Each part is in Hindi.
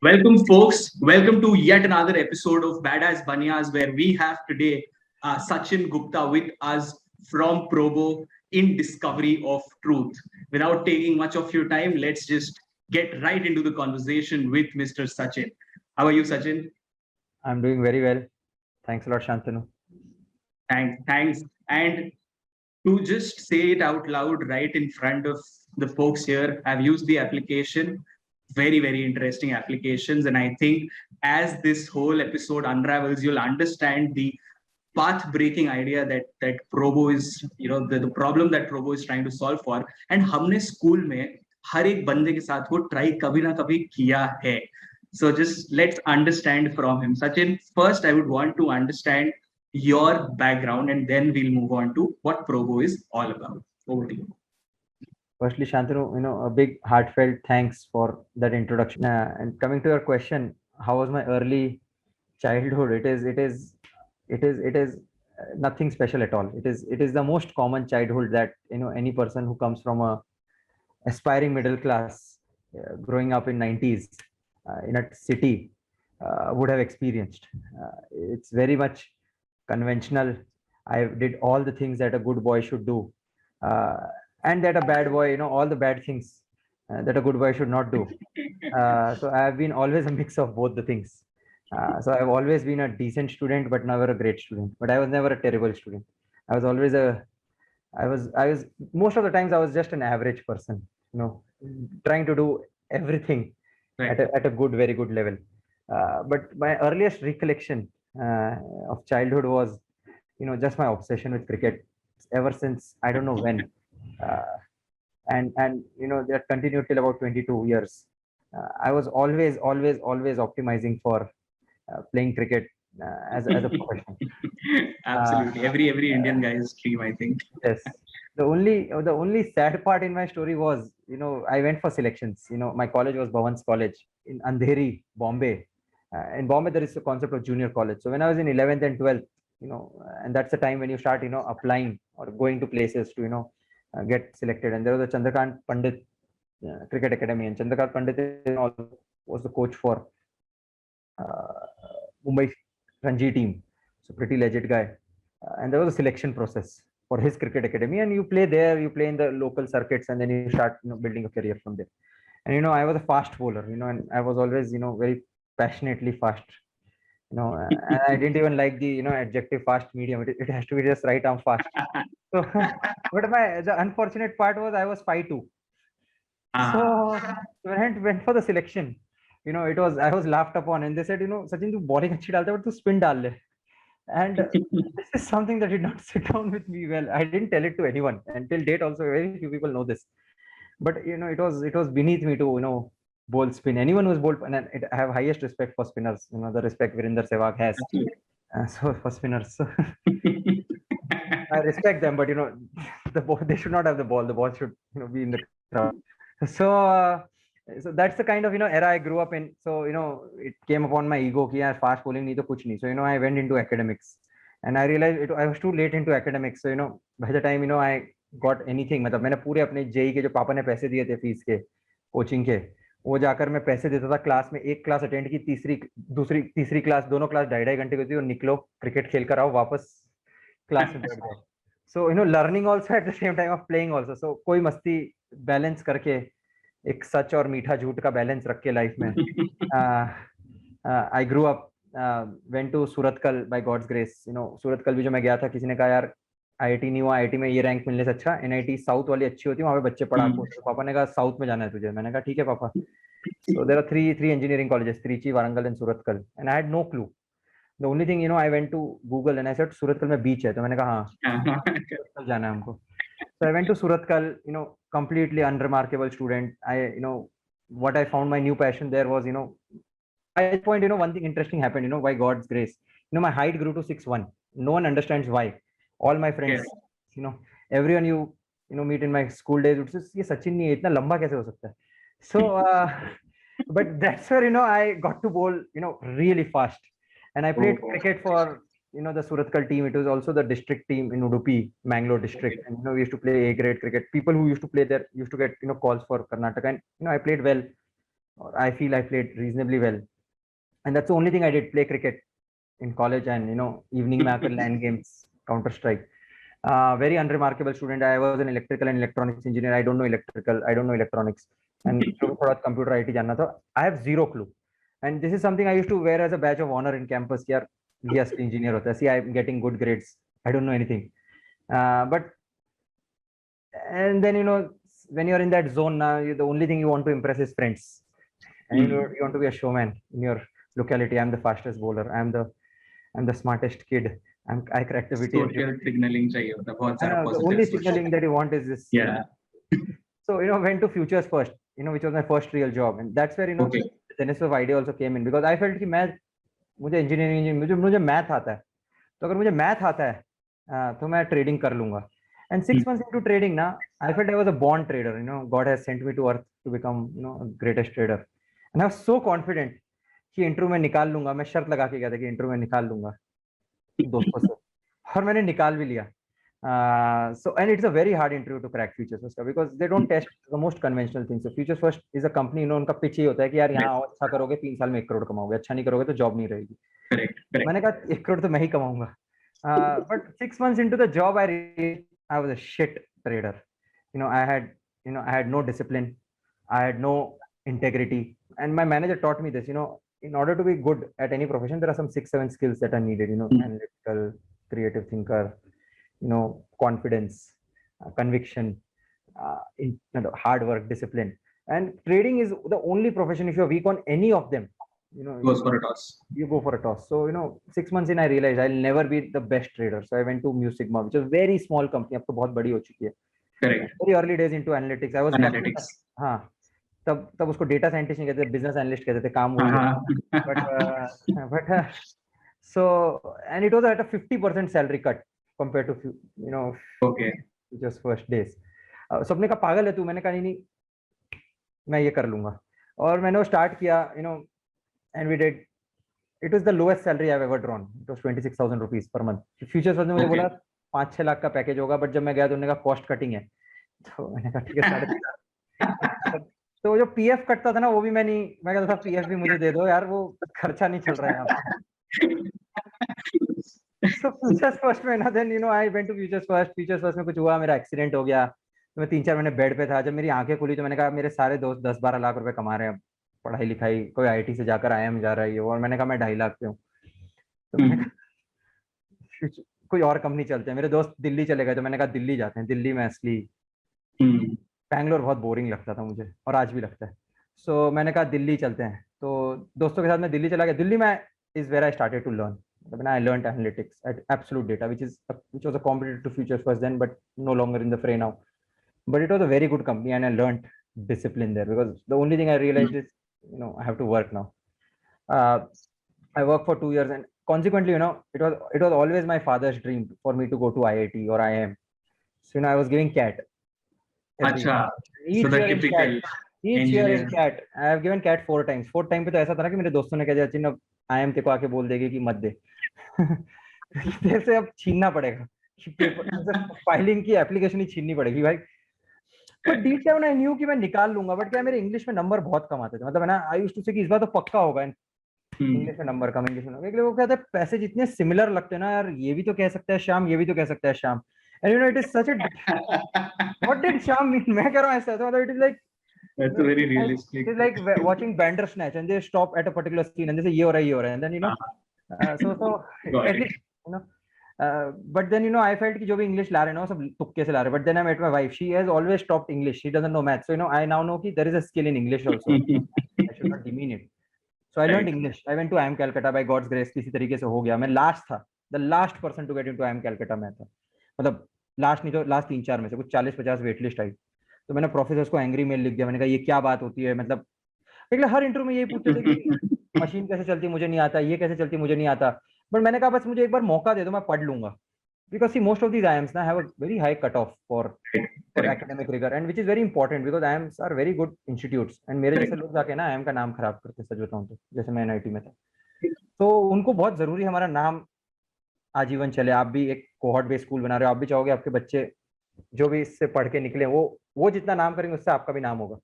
Welcome, folks. Welcome to yet another episode of Badass Banyas, where we have today Sachin Gupta with us from Probo in Discovery of Truth. Without taking much of your time, let's just get right into the conversation with Mr. Sachin. How are you, Sachin? I'm doing very well. Thanks a lot, Shantanu. Thanks. And to just say it out loud right in front of the folks here, I've used the application. Very interesting applications. And I think as this whole episode unravels, you'll understand the path breaking idea that Probo is, the problem that Probo is trying to solve for. And हमने स्कूल में हर एक बंदे के साथ वो ट्राई कभी ना कभी किया है. So just let's understand from him. Sachin, first I would want to understand your background and then we'll move on to what Probo is all about. Over to you. Firstly, Shantanu, a big heartfelt thanks for that introduction. And coming to your question, how was my early childhood? It is nothing special at all. It is the most common childhood that any person who comes from a aspiring middle class, growing up in 90s in a city would have experienced. It's very much conventional. I did all the things that a good boy should do, uh, and that a bad boy, all the bad things that a good boy should not do. So I have been always a mix of both the things. So I've always been a decent student, but never a great student. But I was never a terrible student. I was always a I was most of the times I was just an average person, trying to do everything Right. at a good, very good level. But my earliest recollection of childhood was, just my obsession with cricket ever since I don't know when. Uh, and that continued till about 22 years. I was always optimizing for playing cricket as a profession. Uh, Absolutely. Every Indian guy's dream, I think. Yes. The only sad part in my story was, I went for selections. My college was Bhavan's College in Andheri, Bombay. In Bombay, there is a concept of junior college. So when I was in 11th and 12th, and that's the time when you start, applying or going to places to, get selected. And there was a Chandrakant Pandit Cricket Academy, and Chandrakant Pandit was the coach for Mumbai Ranji team. So pretty legit guy. And there was a selection process for his cricket academy, and you play there, you play in the local circuits, and then you start building a career from there. And I was a fast bowler, and I was always very passionately fast. And I didn't even like the adjective fast medium. It has to be just right arm fast. So, but the unfortunate part was I was 5'2". Ah. So when I went for the selection, it was I was laughed upon, and they said, Sachin, tu bowling अच्छी डालता है, but tu spin डाल ले. And this is something that did not sit down with me well. I didn't tell it to anyone until date. Also, very few people know this. But it was beneath me to bowl spin. Anyone who's bowled, and I have highest respect for spinners. The respect Virender Sehwag has. Absolutely. So for spinners, so I respect them. But the ball, they should not have the ball. The ball should be in the crowd. So. So that's the kind of era I grew up in. So it came upon my ego कि यार fast bowling नहीं तो कुछ नहीं. So I went into academics, and I realized I was too late into academics. So by the time I got anything, मतलब मैंने पूरे अपने जेई के जो पापा ने पैसे दिए थे फीस के कोचिंग के, वो जाकर मैं पैसे देता था क्लास में. एक क्लास अटेंड की, तीसरी क्लास, दोनों क्लास 2.5 घंटे की होती, और निकलो क्रिकेट खेल कर आओ वापस क्लास में बैठ जाओ. So learning also at the same time of playing also. So कोई मस्ती बैलेंस करके, एक सच और मीठा झूठ का बैलेंस रख के लाइफ में I grew up, went to Surathkal by God's grace. Surathkal भी जो मैं गया था, किसी ने कहा यार आईआईटी नहीं हुआ, आईआईटी में ये रैंक मिलने से अच्छा एनआईटी साउथ वाली अच्छी होती है, वहां पे बच्चे पढ़ाकू होते हैं. पापा ने कहा साउथ में जाना है तुझे. मैंने कहा ठीक है पापा. So there are three engineering colleges, Trichy, Warangal and Surathkal, and I had no clue. The only thing I went to Google and I said Surathkal में बीच है, तो मैंने कहा हाँ सूरतकल जाना है हमको. So I went to Surathkal, completely unremarkable student. What I found my new passion there was, at that point, one thing interesting happened, by God's grace. My height grew to 6'1". No one understands why. All my friends, everyone meet in my school days would say, ये सचिन नहीं है, इतना लंबा कैसे हो सकता है? So, but that's where, I got to bowl, really fast. And I played cricket for the Surathkal team. It was also the district team in Udupi, Mangalore district. And we used to play A grade cricket. People who used to play there used to get calls for Karnataka. And I played well. or I feel I played reasonably well, and that's the only thing I did, play cricket in college, and evening में आकर LAN games, Counter Strike. Very unremarkable student. I was an electrical and electronics engineer. I don't know electrical, I don't know electronics, and थोड़ा computer IT जानना था. I have zero clue, and this is something I used to wear as a badge of honor in campus. यार ये असली engineer होता है. See, I'm getting good grades. I don't know anything, but and then when you're in that zone now, the only thing you want to impress is friends, and you want to be a showman in your locality. I'm the fastest bowler. I'm the smartest kid. I cracked the VTS. Social signaling चाहिए होता है, बहुत सारा The positive only social. signaling that you want is this. Yeah. So went to Futures First, which was my first real job, and that's where Okay. the genesis of idea also came in, because I felt कि मुझे engineering मुझे math आता है, तो अगर मुझे math आता है तो मैं trading कर लूंगा. And 6 months into trading now, I felt I was a born trader. God has sent me to earth to become a greatest trader, and I was so confident कि इंटरव्यू में निकाल लूंगा. मैं शर्त लगा के गया था कि इंटरव्यू में निकाल लूंगा दोस्तों से, और मैंने निकाल भी लिया. So and it's a very hard interview to crack Futures First because they don't test the most conventional things. So Futures First is a company, उनका pitch ये होता है कि यार यहाँ अच्छा करोगे 3 साल में 1 करोड़ कमाओगे, अच्छा नहीं करोगे तो जॉब नहीं रहेगी. Correct. मैंने कहा 1 करोड़ तो मैं ही कमाऊंगा. But 6 months into the job, I was a shit trader. I had no discipline, I had no integrity, and my manager taught me this. In order to be good at any profession, there are some 6-7 skills that are needed. Analytical, creative thinker, confidence, conviction, hard work, discipline. And trading is the only profession, if you're weak on any of them, Goes for a toss. You go for a toss. So 6 months in, I realized I'll never be the best trader. So I went to Mu Sigma, which is a very small company. अब तो बहुत बड़ी हो चुकी है. Correct. Very early days into analytics. I was Analytics. हाँ, तब उसको डेटा साइंटिस्ट नहीं कहते थे, बिजनेस एनालिस्ट कहते थे, काम वही है. But so, and it was at a 50% salary cut compared to Okay. just first days. सबने कहा पागल है तू. मैंने कहा नहीं मैं ये कर लूंगा, और मैंने वो स्टार्ट किया. And we did. It was the lowest salary I've ever drawn. It was 26,000 rupees per month. Futures ने मुझे बोला 5-6 लाख का पैकेज होगा, बट जब मैं गया तो उन्होंने कहा कॉस्ट कटिंग है, तो मैंने कहा ठीक है 3.5. तो जो पीएफ कटता था ना, वो भी मैं कहता था पीएफ भी मुझे दे दो यार, वो खर्चा नहीं चल रहा है यहाँ पे. So Futures First में ना, then I went to Futures First. Futures First में कुछ हुआ, मेरा एक्सीडेंट हो गया, तो मैं 3-4 महीने बेड पे था. जब मेरी आंखें खुली तो मैंने कहा मेरे सारे दोस्त 10-12 लाख रुपए कमा रहे हैं, पढ़ाई लिखाई, कोई आईटी से जाकर आईएम जा रहा है, और मैंने कहा मैं 2.5 लाख पे हूँ. तो मैंने कहा कोई और कंपनी चलते हैं. मेरे दोस्त दिल्ली चले गए, तो मैंने कहा दिल्ली जाते हैं. दिल्ली में असली, बैंगलोर बहुत बोरिंग लगता था मुझे, और आज भी लगता है. सो मैंने कहा दिल्ली चलते हैं. तो दोस्तों के साथ मैं दिल्ली चला गया. दिल्ली में is where I started to learn. I learned analytics at Absolute Data, which was a competitor to Futures First then, but no longer in the fray now. But it was a very good company, and I learned discipline there, because the only thing I realized is I have to work now. I worked for 2 years, and consequently it was always my father's dream for me to go to IIT or IIM. So I was giving CAT. Acha. Each So the year in typical CAT. Each year in CAT. I have given CAT 4 times. 4th time पे तो ऐसा था ना कि मेरे दोस्तों ने कहा जाए चिन्ह IIM तेरे को आके बोल देगी कि मत दे. तेरे से अब छीनना पड़ेगा, फाइलिंग की एप्लीकेशन ही छीननी पड़ेगी भाई. But deep down I knew कि मैं निकाल लूंगा. बट क्या मेरे इंग्लिश में नंबर बहुत कम आते थे. मतलब है ना, आई यूज्ड टू से कि इस बार तो पक्का होगा, इंग्लिश में नंबर कम, इंग्लिश में नंबर. वो कहते हैं पैसे जितने सिमिलर लगते हैं ना यार, ये भी तो कह सकता है श्याम, ये भी तो कह सकता है Shyam. And it is such a what did Shyam mean. मैं कह रहा हूं ऐसा, मतलब it is like That's very realistic. It's like watching Bandersnatch, and they stop at a particular scene and they say ये हो रहा है, and then so at least but then I felt कि जो भी इंग्लिश ला रहे हैं ना, सब तुक्के से ला रहे हैं. But then I met my wife. She has always stopped English. She doesn't know math. So I now know कि there is a skill in English also. I should not demean it. So I learned English. I went to IIM Calcutta by God's grace. किसी तरीके से हो गया. मैं लास्ट था, the last person to get into IIM Calcutta मैं था. मतलब लास्ट नहीं तो लास्ट 3-4 में से कुछ 40-50 वेट लिस्ट आई. तो मैंने प्रोफेसर को एंग्री मेल लिख दिया. मैंने कहा ये क्या बात होती है. मतलब हर इंटरव्यू में यही पूछते थे कि मशीन कैसे चलती है मुझे नहीं आता, ये कैसे चलती है मुझे नहीं आता. बट मैंने कहा बस मुझे एक बार मौका दे दो, मैं पढ़ लूंगा. Because see, most of these IIMs now have a very high cutoff for academic rigor, and which is very important because IIMs are very good institutes. And मेरे जैसे लोग जाके ना IIM का नाम खराब करते, सच बताऊं तो, जैसे मैं NIT में था. तो उनको बहुत जरूरी है हमारा नाम आजीवन चले. आप भी एक कोहॉर्ट बेस्ड स्कूल बना रहे हो, आप भी चाहोगे आपके बच्चे जो भी इससे पढ़ के निकले वो जितना नाम करेंगे उससे आपका भी नाम होगा.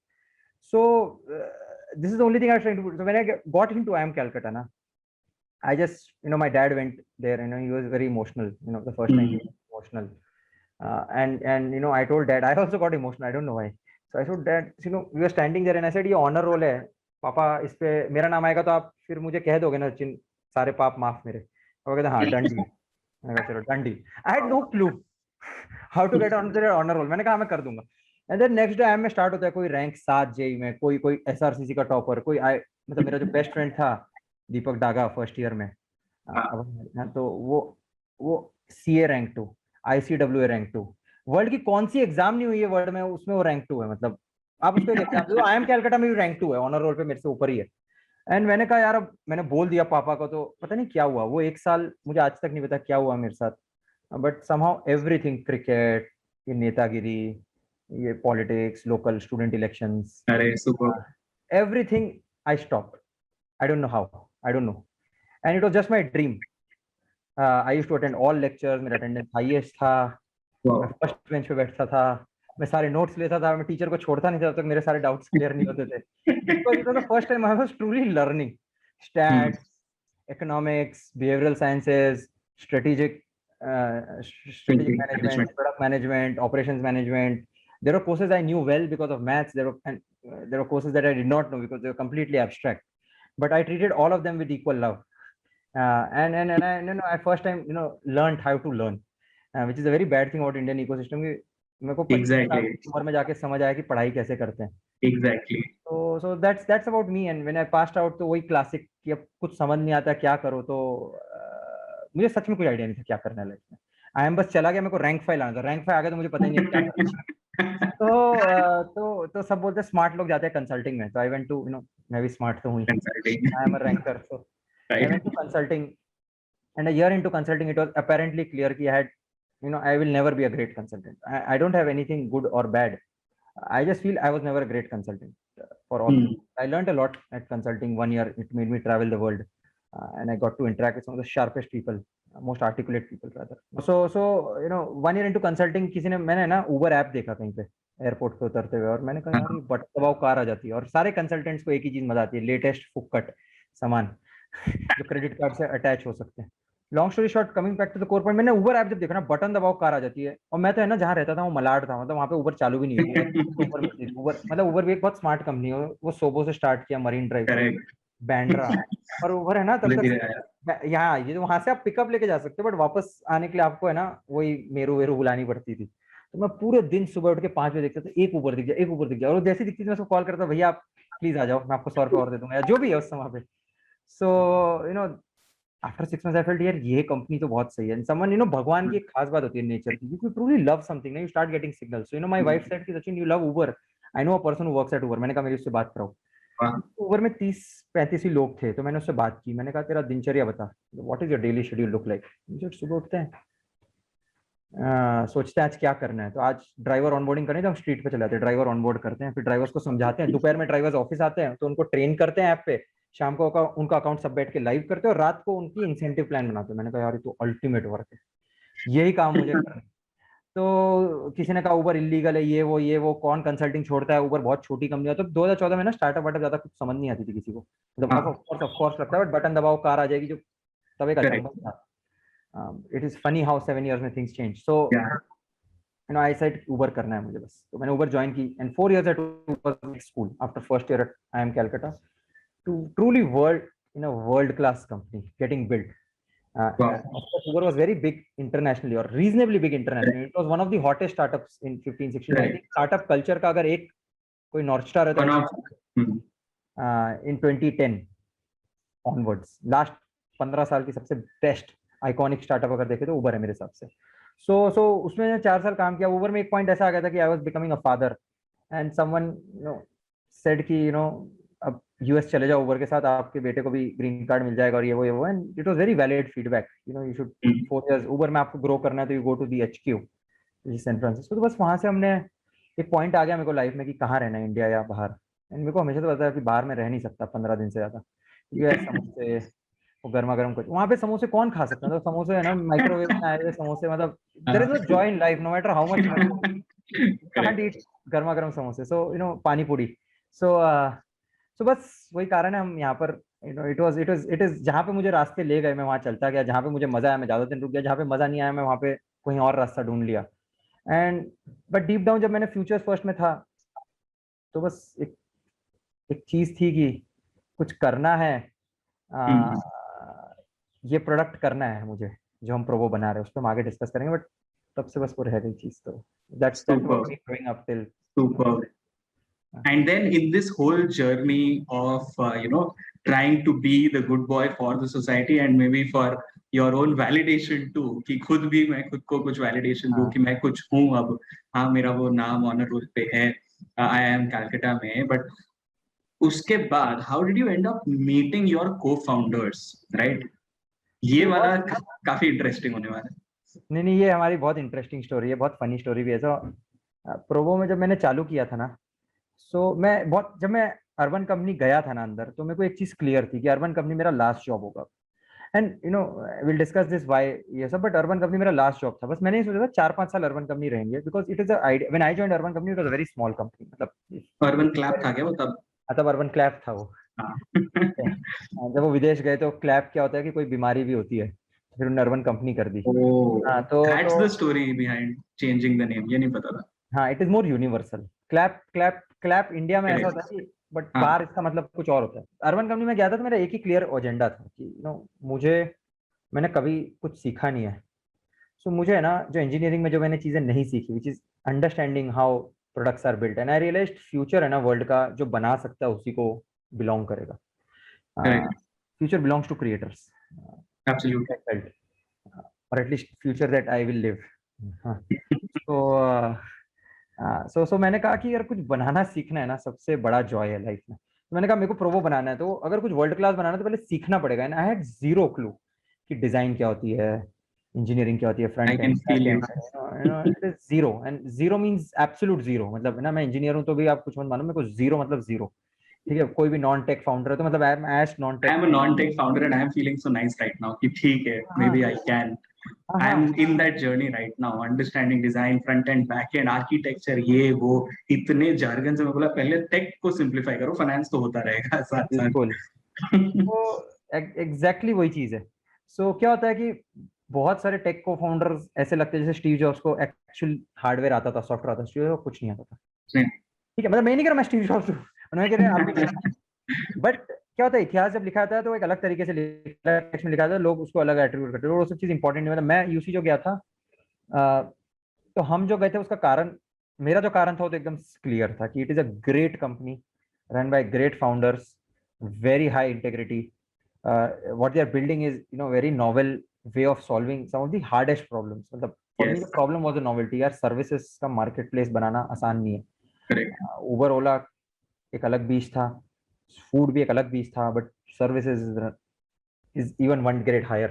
So this is the only thing I was trying to put. So when I got into IIM Calcutta, na, I just, my dad went there, he was very emotional, the first time he was emotional. And I told dad, I also got emotional, I don't know why. So I told dad, we were standing there and I said, ये honor roll है, पापा इस पे मेरा नाम आएगा तो आप फिर मुझे कह दोगे ना, सारे पाप माफ मेरे. वो कहते हाँ, डन डील. मैंने कहा चलो done deal. I had no clue how to get on the honor roll. मैंने कहा मैं कर दूंगा. And then next day IIM में स्टार्ट होता है, कोई रैंक 7 जेई में, कोई SRCC का टॉपर, कोई मतलब मेरा जो बेस्ट फ्रेंड था दीपक डागा फर्स्ट ईयर में, तो वो CA rank 2, ICWA rank 2, world की कौन सी एग्जाम नहीं हुई है वर्ल्ड में उसमें वो रैंक 2 है. मतलब आप उसको एग्जाम दो, IIM कैलकाटा में भी रैंक 2 है, ऑनर रोल पे मेरे से ऊपर ही है. एंड मैंने कहा यार, अब मैंने बोल दिया पापा को, तो पता नहीं क्या हुआ वो एक साल, मुझे आज तक नहीं पता क्या हुआ मेरे साथ, बट समहाउ एवरीथिंग, क्रिकेट, ये नेतागिरी, ये politics, local student elections, everything I stopped. I don't know how. I don't know. And it was just my dream. I used to attend all lectures. मेरा attendance highest था. मैं first bench पे बैठता था. मैं सारे notes लेता था. मैं teacher को छोड़ता नहीं था जब तक मेरे सारे doubts clear नहीं होते थे. Because it was the first time I was truly learning stats, economics, behavioral sciences, strategic management, product management, operations management. There were courses I knew well because of maths. There were courses that I did not know because they were completely abstract. But I treated all of them with equal love. And I first time learned how to learn, which is a very bad thing about Indian ecosystem. मेरे को 25 साल की उम्र में जाके समझ आया कि पढ़ाई कैसे करते हैं. Exactly. So that's about me. And when I passed out, तो वही क्लासिक कि अब कुछ समझ नहीं आता क्या करो. तो मुझे सच में कोई आइडिया नहीं था क्या करना है लाइफ में. IIM बस चला गया, मेरे को रैंक 5 आना था. रैंक 5 आ गया तो मुझे पता ही नहीं क्या करना. तो सब बोलते हैं स्मार्ट लोग जाते हैं कंसल्टिंग में. तो आई वेंट टू मैं भी स्मार्ट तो हूँ, I am a ranker. So I went to consulting, and a year into consulting it was apparently clear कि I will never be a great consultant. I don't have anything good or bad. I just feel I was never a great consultant for all. I learned a lot at consulting. 1 year it made me travel the world, and I got to interact with some of the sharpest people, most articulate people rather. So 1 year into consulting, मैंने ना Uber ऐप देखा कहीं पे एयरपोर्ट पे उतरते हुए, और मैंने कहा यार बटन दबाओ कार आ जाती है. और सारे कंसल्टेंट्स को एक ही चीज मजा आती है, लेटेस्ट फुक्कट सामान जो क्रेडिट कार्ड से अटैच हो सकते हैं. Long story short, coming back to the core point, मैंने Uber ऐप जब देखा ना, बटन दबाओ कार आ जाती है. और मैं तो है ना जहाँ रहता था वो मलाड था, मतलब वहाँ पे Uber चालू भी नहीं हुई. Uber भी एक बहुत स्मार्ट कंपनी है. वो सोबो से स्टार्ट किया, मरीन ड्राइव, बैंड्रा, और Uber है ना तब तक यहाँ ये वहां से आप पिकअप लेके जा सकते हो, बट वापस आने के लिए आपको है ना वही मेरू वेरू बुलानी पड़ती थी. तो मैं पूरे दिन सुबह उठ के 5 बजे देखता था, एक Uber दिख जाए, और जैसी दिखती थी मैं उसको कॉल करता, भैया आप प्लीज आ जाओ, मैं आपको 100 रुपये और दे दूंगा, या जो भी है उस समय पे. सो after 6 months I felt यार ये कंपनी तो बहुत सही है. And someone भगवान की एक खास बात होती है नेचर की, if you truly love something, you start getting signals. So my wife said कि Sachin, you love Uber. I know a person who works at Uber. मैंने कहा मेरी उससे बात कराओ. Uber में 30-35 ही लोग थे. तो मैंने उससे बात की. मैंने कहा तेरा दिनचर्या बता, what is your daily schedule look like? सुबह उठते हैं, सोचते हैं आज क्या करना है. तो आज ड्राइवर ऑनबोर्डिंग करनी है तो हम स्ट्रीट पे चले जाते हैं, ड्राइवर ऑनबोर्ड करते हैं, फिर ड्राइवर्स को समझाते हैं. दोपहर में ड्राइवर्स ऑफिस आते हैं तो उनको ट्रेन करते हैं ऐप पे. शाम को उनका अकाउंट सब बैठ के लाइव करते हैं, और रात को उनकी इंसेंटिव प्लान बनाते हैं. मैंने कहा यार ये तो अल्टीमेट वर्क है, यही काम मुझे करना है. तो किसी ने कहा Uber इलीगल है, ये वो कौन कंसल्टिंग छोड़ता है, Uber बहुत छोटी कंपनी है. तो 2014 में ना स्टार्टअप वार्टअप ज्यादा कुछ समझ नहीं आती थी किसी को. मतलब ऑफ कोर्स लगता है, बट बटन दबाओ कार आ जाएगी जो तब एक अच्छा था. It is funny how 7 years में things change. So I said Uber करना है मुझे बस. तो मैंने Uber ज्वाइन की, and 4 years at Uber school after first year at IIM Calcutta to truly world class company getting built. Of course, Uber was very big internationally, or reasonably big internationally. It was one of the hottest startups in 15-16. I think startup culture का अगर एक कोई नॉर्थ स्टार है तो in 2010 onwards, last 15 साल की सबसे बेस्ट आइकॉनिक स्टार्टअप अगर देखे तो Uber है मेरे हिसाब से. So उसमें 4 साल काम किया. Uber में एक पॉइंट ऐसा आ गया था कि I was becoming a father, and someone said कि अब US चले जाओ Uber के साथ, आपके बेटे को भी ग्रीन कार्ड मिल जाएगा, और ये वो. And it was very valid feedback. You should 4 years Uber में आपको ग्रो करना है तो you go to the HQ San Francisco. तो बस वहां से हमने एक पॉइंट आ गया मेरे को लाइफ में कि कहाँ रहना है, इंडिया या बाहर. एंड मेरे को हमेशा तो पता है कि बाहर में रह नहीं सकता 15 दिन से ज्यादा, क्योंकि समोसे वो गर्मा गर्म कुछ वहाँ पे समोसे कौन खा सकता है. तो समोसे है ना माइक्रोवेव में आए हुए समोसे, मतलब there is no joy in life no matter how much can't eat गर्मा गर्म समोसे. सो पानी पूरी. So तो बस वही कारण है हम यहाँ पर, इट इज जहाँ पे मुझे रास्ते ले गए मैं वहाँ चलता गया, जहाँ पे मुझे मजा आया मैं ज्यादा दिन रुक गया, जहाँ पे मजा नहीं आया मैं वहाँ पे कहीं और रास्ता ढूंढ लिया। एंड बट डीप डाउन जब मैंने फ्यूचर्स फर्स्ट में था, तो बस एक चीज थी कि कुछ करना है, आ, ये प्रोडक्ट करना है मुझे, जो हम प्रोबो बना रहे हैं उस पर हम आगे डिस्कस करेंगे, बट तब से बस वो रह गई चीज। तो that's what me growing up till. Super. And then in this whole journey of trying to be the good boy for the society and maybe for your own validation too, कि खुद भी मैं खुद को कुछ validation दूं कि मैं कुछ हूँ अब, हाँ मेरा वो नाम ऑनर रोल पे है, आई एम कैलकाटा में, बट उसके बाद how did you end up meeting your co-founders, right? ये वाला काफी इंटरेस्टिंग होने वाला है। नहीं, ये हमारी बहुत इंटरेस्टिंग स्टोरी है, बहुत फनी स्टोरी भी है। तो प्रोबो में जब मैंने चालू किया था ना, सो जब मैं अर्बन कंपनी गया था ना अंदर, तो मेरे को एक चीज क्लियर थी कि अर्बन कंपनी मेरा लास्ट जॉब होगा। And will discuss this why ये सब, बट अर्बन कंपनी मेरा लास्ट जॉब था। बस मैंने ये सोचा था 4-5 साल अर्बन कंपनी रहेंगे, because it is idea. When I joined urban company it was a very small company, मतलब अर्बन क्लैप था क्या वो तब? तब अर्बन क्लैप था वो। जब वो विदेश गए तो क्लैप क्या होता है कि कोई बीमारी भी होती है, तो फिर उन्होंने अर्बन कंपनी कर दी। हाँ that's the story behind changing the name, ये नहीं पता था। हाँ, it is more universal. Clap India में ऐसा होता है कि, बट बाहर इसका मतलब कुछ और होता है। अर्बन कंपनी में गया था तो मेरा एक ही क्लियर एजेंडा था कि मैंने कभी कुछ सीखा नहीं है। सो मुझे है ना, जो इंजीनियरिंग में जो मैंने चीजें नहीं सीखी, which is understanding how products are built, and I realized future है ना वर्ल्ड का, जो बना सकता है उसी को बिलोंग करेगा। Future belongs to creators, absolutely, और at least future that I will live. So मैंने कहा कि यार कुछ बनाना सीखना है ना, सबसे बड़ा जॉय है लाइफ में। तो मैंने कहा मेरे को प्रोबो बनाना है, तो अगर कुछ वर्ल्ड क्लास बनाना है तो पहले सीखना पड़ेगा। And I had zero clue कि डिजाइन क्या होती है, इंजीनियरिंग क्या होती है, front end back and, it is zero. And zero means absolute zero. मतलब ना, मैं इंजीनियर हूं तो भी आप कुछ मत मानो, मेरे को जीरो मतलब जीरो। ठीक है, कोई भी नॉन टेक फाउंडर है तो मतलब I am as non tech. I am a non tech founder and I am feeling so nice right now कि ठीक है, maybe I can, I am in that journey right now, understanding design, front end back end, architecture, ये वो इतने जार्गन से। मैं बोला पहले टेक को सिंप्लीफाई करो, फाइनेंस तो होता रहेगा साथ साथ। बिल्कुल, तो एग्जैक्टली वही चीज है। सो क्या होता है कि बहुत सारे टेक को फाउंडर्स ऐसे लगते हैं जैसे स्टीव जॉब्स को एक्चुअल हार्डवेयर आता था, सॉफ्टवेयर आता था, स्टीव जॉब्स को कुछ नहीं आता था। ठीक है, मतलब मैं नहीं कह रहा मैं स्टीव जॉब्स हूँ, मैं कह रहे हैं आप भी, बट क्या होता है, इतिहास जब लिखा जाता है तो एक अलग तरीके से टेक्स्ट में लिखा जाता है, लोग उसको अलग एट्रीब्यूट करते हैं, और वो सब चीज इंपॉर्टेंट नहीं। मतलब मैं यूसी जो गया था, तो हम जो गए थे उसका कारण, मेरा जो कारण था वो तो एकदम क्लियर था कि it is a great company run by great founders, very high integrity. What they are building is very novel way of solving some of the hardest problems. मतलब for me the problem was a novelty. यार सर्विसेज का मार्केट प्लेस बनाना आसान नहीं है। उबर ओला एक अलग बीच था, फूड भी एक अलग बीच था, but services is even one grade higher.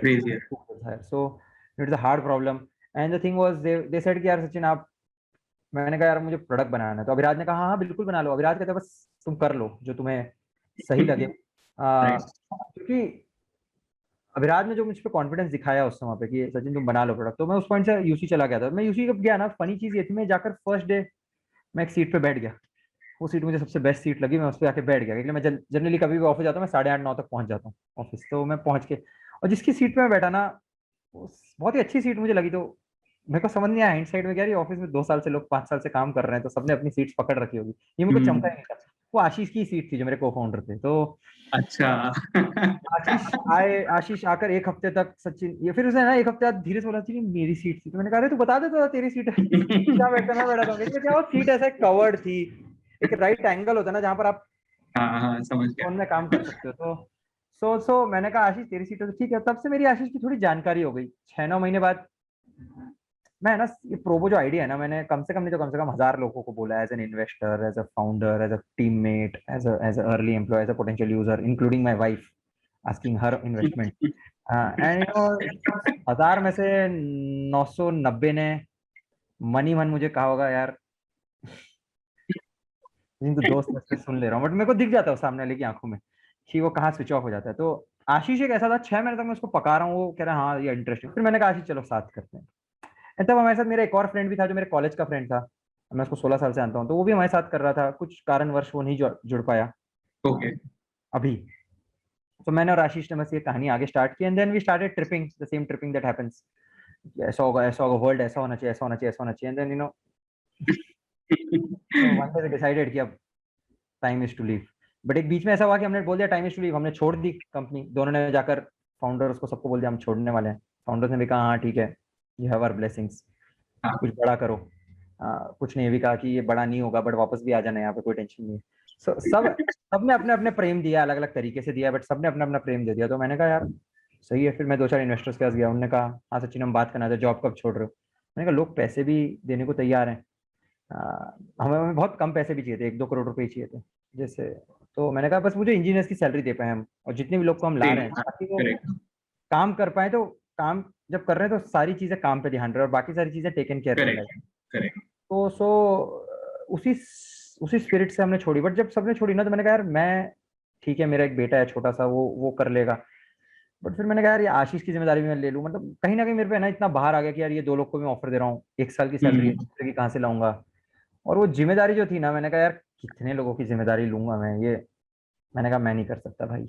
So it's a hard problem. And the thing was they said कि यार सचिन आप, मैंने कहा यार मुझे प्रोडक्ट बनाना है। तो अभिराज ने कहा हाँ बिल्कुल बना लो। अभिराज कहता है बस तुम कर लो जो तुम्हें सही लगे। क्योंकि अभिराज ने जो मुझ पर कॉन्फिडेंस दिखाया उस समय पे कि सचिन तुम बना लो प्रोडक्ट, तो मैं उस पॉइंट से यूसी चला गया था। मैं यूसी जब गया ना, फनी चीज ये थी, मैं जाकर फर्स्ट डे मैं एक सीट पे बैठ गया। वो सीट मुझे सबसे बेस्ट सीट लगी, मैं उस पर जाके बैठ गया, क्योंकि मैं जनरली कभी भी ऑफिस जाता हूँ मैं 8:30-9 तक पहुंच जाता हूँ ऑफिस। तो मैं पहुंच के, और जिसकी सीट पे मैं बैठा ना, बहुत ही अच्छी सीट मुझे लगी। तो मेरे को समझ नहीं आया हाइंड साइड में, क्या ऑफिस में 2 साल से लोग 5 साल से काम कर रहे हैं तो सबने अपनी सीट्स पकड़ रखी होगी, ये मेरे को चमका ही नहीं था। वो आशीष की सीट थी जो मेरे को फाउंडर थे। तो अच्छा आशीष आकर एक हफ्ते तक, सचिन ये, फिर उसने ना एक हफ्ते बाद धीरे से बोला सचिन मेरी सीट थी। तो मैंने कहा तू बता दे तो तेरी सीट है क्या बैठा, मैं बैठा था क्या। वो सीट ऐसा कवर्ड थी, एक राइट एंगल होता है ना जहाँ पर आप समझ गया फोन में काम कर सकते हो। तो सो मैंने कहा आशीष तेरी सीट है तो ठीक है। तब से मेरी आशीष की थोड़ी जानकारी हो गई। 6-9 महीने बाद मैं ना, ये प्रोबो जो आइडिया है ना, मैंने कम से कम नहीं तो कम से कम 1000 लोगों को बोला, as an investor, as a founder, as a teammate, as an early employee, as a potential user, including my wife, asking her investment. And 1000 में से 990 ने मन ही मन मुझे कहा होगा यार तो दोस्त से सुन ले रहा हूँ, बट मेरे को दिख जाता है सामने वाले की आंखों में कि वो कहाँ स्विच ऑफ हो जाता है। तो आशीष एक ऐसा था, 6 महीने तक मैं उसको पका रहा हूँ, वो कह रहा है हाँ ये इंटरेस्टिंग। फिर मैंने कहा आशीष चलो साथ करते हैं। तब हमारे साथ मेरा एक और फ्रेंड भी था जो मेरे कॉलेज का फ्रेंड था, मैं उसको 16 साल से जानता हूँ, तो वो भी हमारे साथ कर रहा था। कुछ कारणवश वो नहीं जुड़ पाया। Okay. अभी। तो मैंने और आशीष ने बस ये कहानी आगे स्टार्ट की, and then we started tripping, the same tripping that happens. ऐसा होगा, वर्ल्ड ऐसा होना चाहिए, ऐसा होना चाहिए, ऐसा होना चाहिए, and then one day we decided कि अब time is to leave. But एक बीच में ऐसा हुआ कि हमने बोल दिया टाइम इज टू लीव, हमने छोड़ दी कंपनी, दोनों ने जाकर फाउंडर्स को सबको बोल दिया हम छोड़ने वाले हैं। फाउंडर्स ने भी कहा हाँ ठीक है, यू हैव आवर ब्लेसिंग्स, कुछ बड़ा करो। कुछ ने ये भी कहा कि ये बड़ा नहीं होगा बट वापस भी आ जाना, यहाँ पे कोई टेंशन नहीं है। सबने अपने अपने प्रेम दिया, अलग अलग तरीके से दिया, बट सबने अपना अपना प्रेम दे दिया। तो मैंने कहा यार सही है। फिर मैं 2-4 इन्वेस्टर्स के पास गया, उन्होंने कहा हाँ सचिन हम बात करना था, जॉब कब छोड़ रहे हो? मैंने कहा लोग पैसे भी देने को तैयार हैं, हमें बहुत कम पैसे भी चाहिए थे, 1-2 करोड़ रुपए ही चाहिए थे जैसे। तो मैंने कहा बस मुझे इंजीनियर्स की सैलरी दे पाए हम, और जितने भी लोग को हम ला रहे हैं ताकि वो काम कर पाए। तो काम जब कर रहे हैं तो सारी चीजें काम पे ध्यान रहे और बाकी सारी चीजें टेकन केयर कर रहे। तो उसी उसी स्पिरिट से हमने छोड़ी। बट जब सबने छोड़ी ना तो मैंने कहा यार मैं ठीक है, मेरा एक बेटा है छोटा सा, वो कर लेगा। बट फिर मैंने कहा यार ये आशीष की जिम्मेदारी भी मैं ले लूं, मतलब कहीं ना कहीं मेरे पे ना इतना बाहर आ गया कि यार ये 2 लोग को मैं ऑफर दे रहा हूँ, 1 साल की सैलरी है, दूसरे की कहाँ से लाऊंगा? और वो जिम्मेदारी जो थी ना, मैंने कहा यार कितने लोगों की जिम्मेदारी लूंगा मैं ये। मैंने कहा मैं नहीं कर सकता भाई,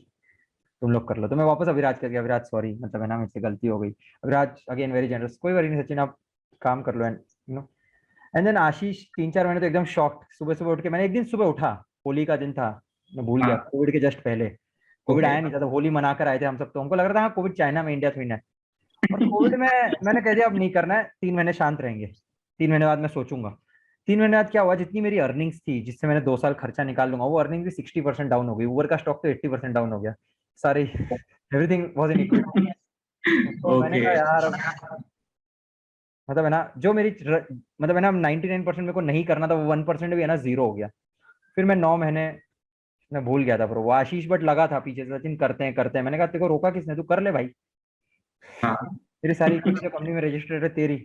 तुम लोग कर लो। तो मैं वापस अविराज कर गया, अविराज सॉरी, मतलब है ना मुझसे गलती हो गई। अविराज अगेन वेरी जनरस, कोई वरी नहीं सचिन, आप काम कर लो, एंड एंड देन आशीष 3-4 महीने तो एकदम शॉक्ड। सुबह सुबह उठ के, मैंने एक दिन सुबह उठा, होली का दिन था, मैं भूल गया, कोविड के जस्ट पहले, कोविड आया नहीं था, तो होली मना कर आए थे हम सब। तो हमको लग रहा था हाँ कोविड चाइना में, इंडिया थोड़ी ना है। और कोविड में मैंने कह दिया अब नहीं करना है, 3 महीने शांत रहेंगे, 3 महीने बाद मैं सोचूंगा। 3 महीने बाद क्या हुआ, जितनी मेरी अर्निंग्स थी जिससे मैंने 2 साल खर्चा निकाल लूंगा, वो अर्निंग भी 60% डाउन हो गई। ऊबर का स्टॉक तो 80% डाउन हो गया, सारी एवरीथिंग वाज इन इक्विटी। तो मैंने कहा यार मतलब है ना, जो मेरी मतलब है ना 99% मेरे को नहीं करना था, वो 1% भी है ना जीरो हो गया। फिर मैं 9 महीने मैं भूल गया था। फिर वो आशीष बट लगा था पीछे से, सचिन करते हैं करते हैं। मैंने कहा तेरे को रोका किसने, तू कर ले भाई, तेरी सारी इक्विटी कंपनी में रजिस्टर्ड है तेरी,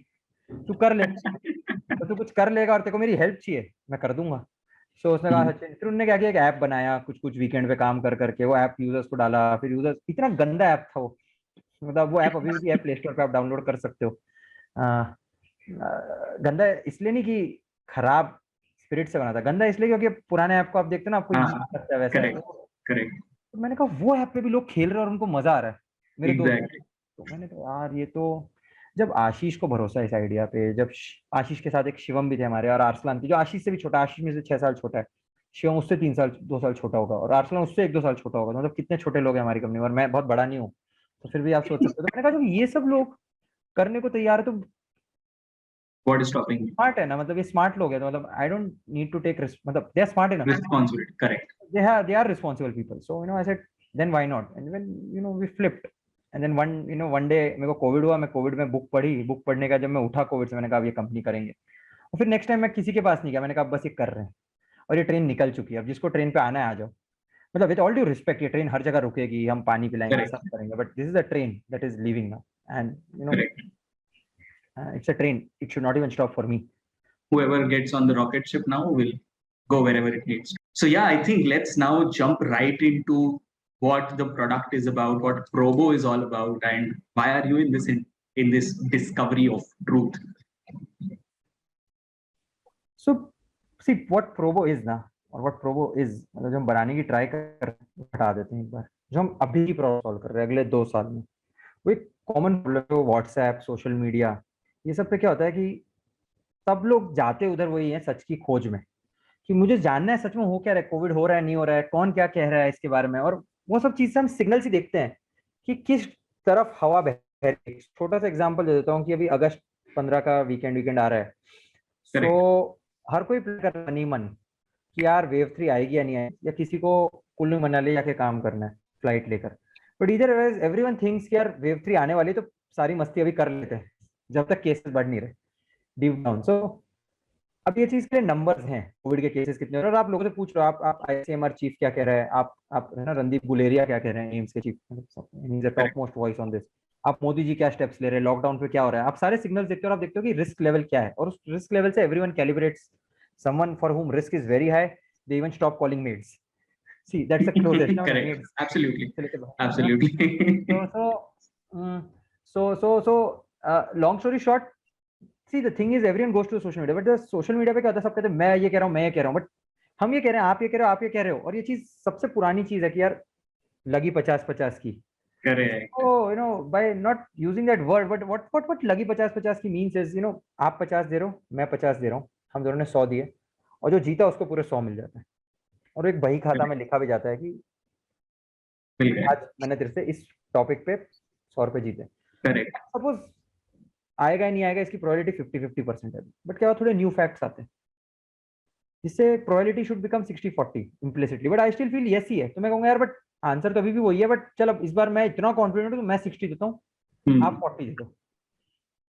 तू कर ले। तो तू कुछ कर लेगा और तेरे को मेरी हेल्प चाहिए, मैं कर दूंगा। सो उसने कहा सचिन, फिर उन्होंने क्या किया, एक ऐप बनाया, कुछ कुछ वीकेंड पे काम कर करके वो ऐप यूजर्स को डाला। फिर यूजर्स, इतना गंदा ऐप था वो, मतलब वो ऐप अभी भी है प्ले स्टोर पे, आप डाउनलोड कर सकते हो। गंदा इसलिए नहीं कि खराब स्पिरिट से बना था, गंदा इसलिए क्योंकि पुराने ऐप को आप देखते हो ना, आपको लगता है वैसा। तो मैंने कहा वो ऐप पे भी लोग खेल रहे हैं और उनको मजा आ रहा है, मेरे दोस्त। तो मैंने कहा यार ये तो, जब आशीष को भरोसा है इस आइडिया पे, जब आशीष के साथ एक शिवम भी थे हमारे, और आर्सलान थी जो आशीष से भी छोटा, आशीष में से 6 साल छोटा है, शिवम उससे 3-2 साल छोटा होगा, और आर्सलान उससे 1-2 साल छोटा होगा। मतलब कितने छोटे लोग हैं हमारी कंपनी में, और मैं बहुत बड़ा नहीं हूँ, तो फिर भी आप सोच सकते हो। तो मैंने कहा जब ये सब लोग करने को तैयार है तो What is stopping you? Smart है ना, मतलब ये स्मार्ट लोग हैं, तो मतलब I don't need to take risk, मतलब they are smart enough, Responsibility, correct. they are responsible people. So I said then why not, and when we flipped, and then one day मेरे को कोविड हुआ, मैं कोविड में बुक पढ़ी, बुक पढ़ने का जब मैं उठा कोविड से, मैंने कहा अब ये कंपनी करेंगे। और फिर नेक्स्ट टाइम मैं किसी के पास नहीं गया, मैंने कहा बस ये कर रहे हैं, और ये ट्रेन निकल चुकी है, अब जिसको ट्रेन पे आना है आ जाओ। मतलब विद ऑल ड्यू रिस्पेक्ट, ये ट्रेन हर जगह रुकेगी, हम पानी पिलाएंगे, सब करेंगे, but this is a train that is leaving now, and it's a train, it should not even stop for me. Whoever gets on the rocket ship now will go wherever it needs to. So yeah, I think let's now jump right into what the product is about, what Probo is all about, and why are you in this discovery of truth? So see what Probo is ना, और what Probo is, मतलब जो हम बनाने की ट्राई कर हटा देते हैं एक बार, जो हम अभी प्रॉब्लम सॉल्व कर रहे हैं अगले 2 साल में, वो एक कॉमन प्रॉब्लम है। व्हाट्सएप, सोशल मीडिया, ये सब पे क्या होता है कि सब लोग जाते उधर वही है, सच की खोज में, कि मुझे जानना है सच में हो क्या रहा है, कोविड हो रहा है नहीं हो रहा है, कौन क्या कह रहा है इसके बारे में। और वो सब चीज से हम सिग्नल ही देखते हैं कि किस तरफ हवा बह रही है। छोटा सा एग्जांपल दे देता हूँ कि अभी अगस्त 15 का वीकेंड आ रहा है। सो हर कोई प्लान कर रहा है मन कि यार वेव 3 आएगी या नहीं आएगी, या किसी को कुल्लू मनाली जाके काम करना है फ्लाइट लेकर। बट इधर एवरीवन थिंक्स कि यार वेव 3 आने वाली, तो सारी मस्ती अभी कर लेते हैं जब तक केसेस बढ़ नहीं रहे डीप डाउन। सो अब ये चीज के नंबर्स हैं, कोविड के केसेस कितने हो रहे हैं, और आप लोगों से पूछ रहे हो, आप आईसीएमआर चीफ क्या कह रहे हैं, आप है ना रणदीप गुलेरिया क्या कह रहे हैं, एम्स के chief, he is a top most voice on this. आप मोदी जी क्या स्टेप्स ले रहे हैं, लॉकडाउन पे क्या हो रहा है, आप सारे सिग्नल्स देखते हो, और आप देखते हो कि रिस्क लेवल क्या है, और उस रिस्क लेवल से everyone calibrates. Someone for whom risk is very high, they even stop calling maids. See that's the closest now, Correct. Absolutely. Long story short, see the thing is everyone goes to social media, but the social media पे क्या होता है, सब कहते हैं मैं ये कह रहा हूँ, मैं ये कह रहा हूँ, बट हम ये कह रहे हैं, आप ये कह रहे हो, आप ये कह रहे हो, और ये चीज सबसे पुरानी चीज है कि यार लगी 50-50 की। Correct. So, by not using that word, but what लगी 50-50 की means is, आप 50 दे रहे हो, मैं 50 दे रहा हूँ, हम दोनों ने 100 दिए, और जो जीता उसको पूरे 100 मिल जाता है, और एक बही खाता में लिखा भी जाता है कि आज मैंने तेरे से इस टॉपिक पे 100 रुपए जीते। करेक्ट। सपोज आएगा या नहीं आएगा इसकी प्रोबेबिलिटी 50-50% है, बट क्या थोड़े न्यू फैक्ट्स आते हैं जिससे probability should become 60-40 implicitly, but I still feel yes he है। तो मैं कहूंगा यार बट आंसर तो अभी भी वही है, बट चल अब इस बार मैं इतना कॉन्फिडेंट हूँ तो मैं 60 देता हूँ, आप 40 दे दो।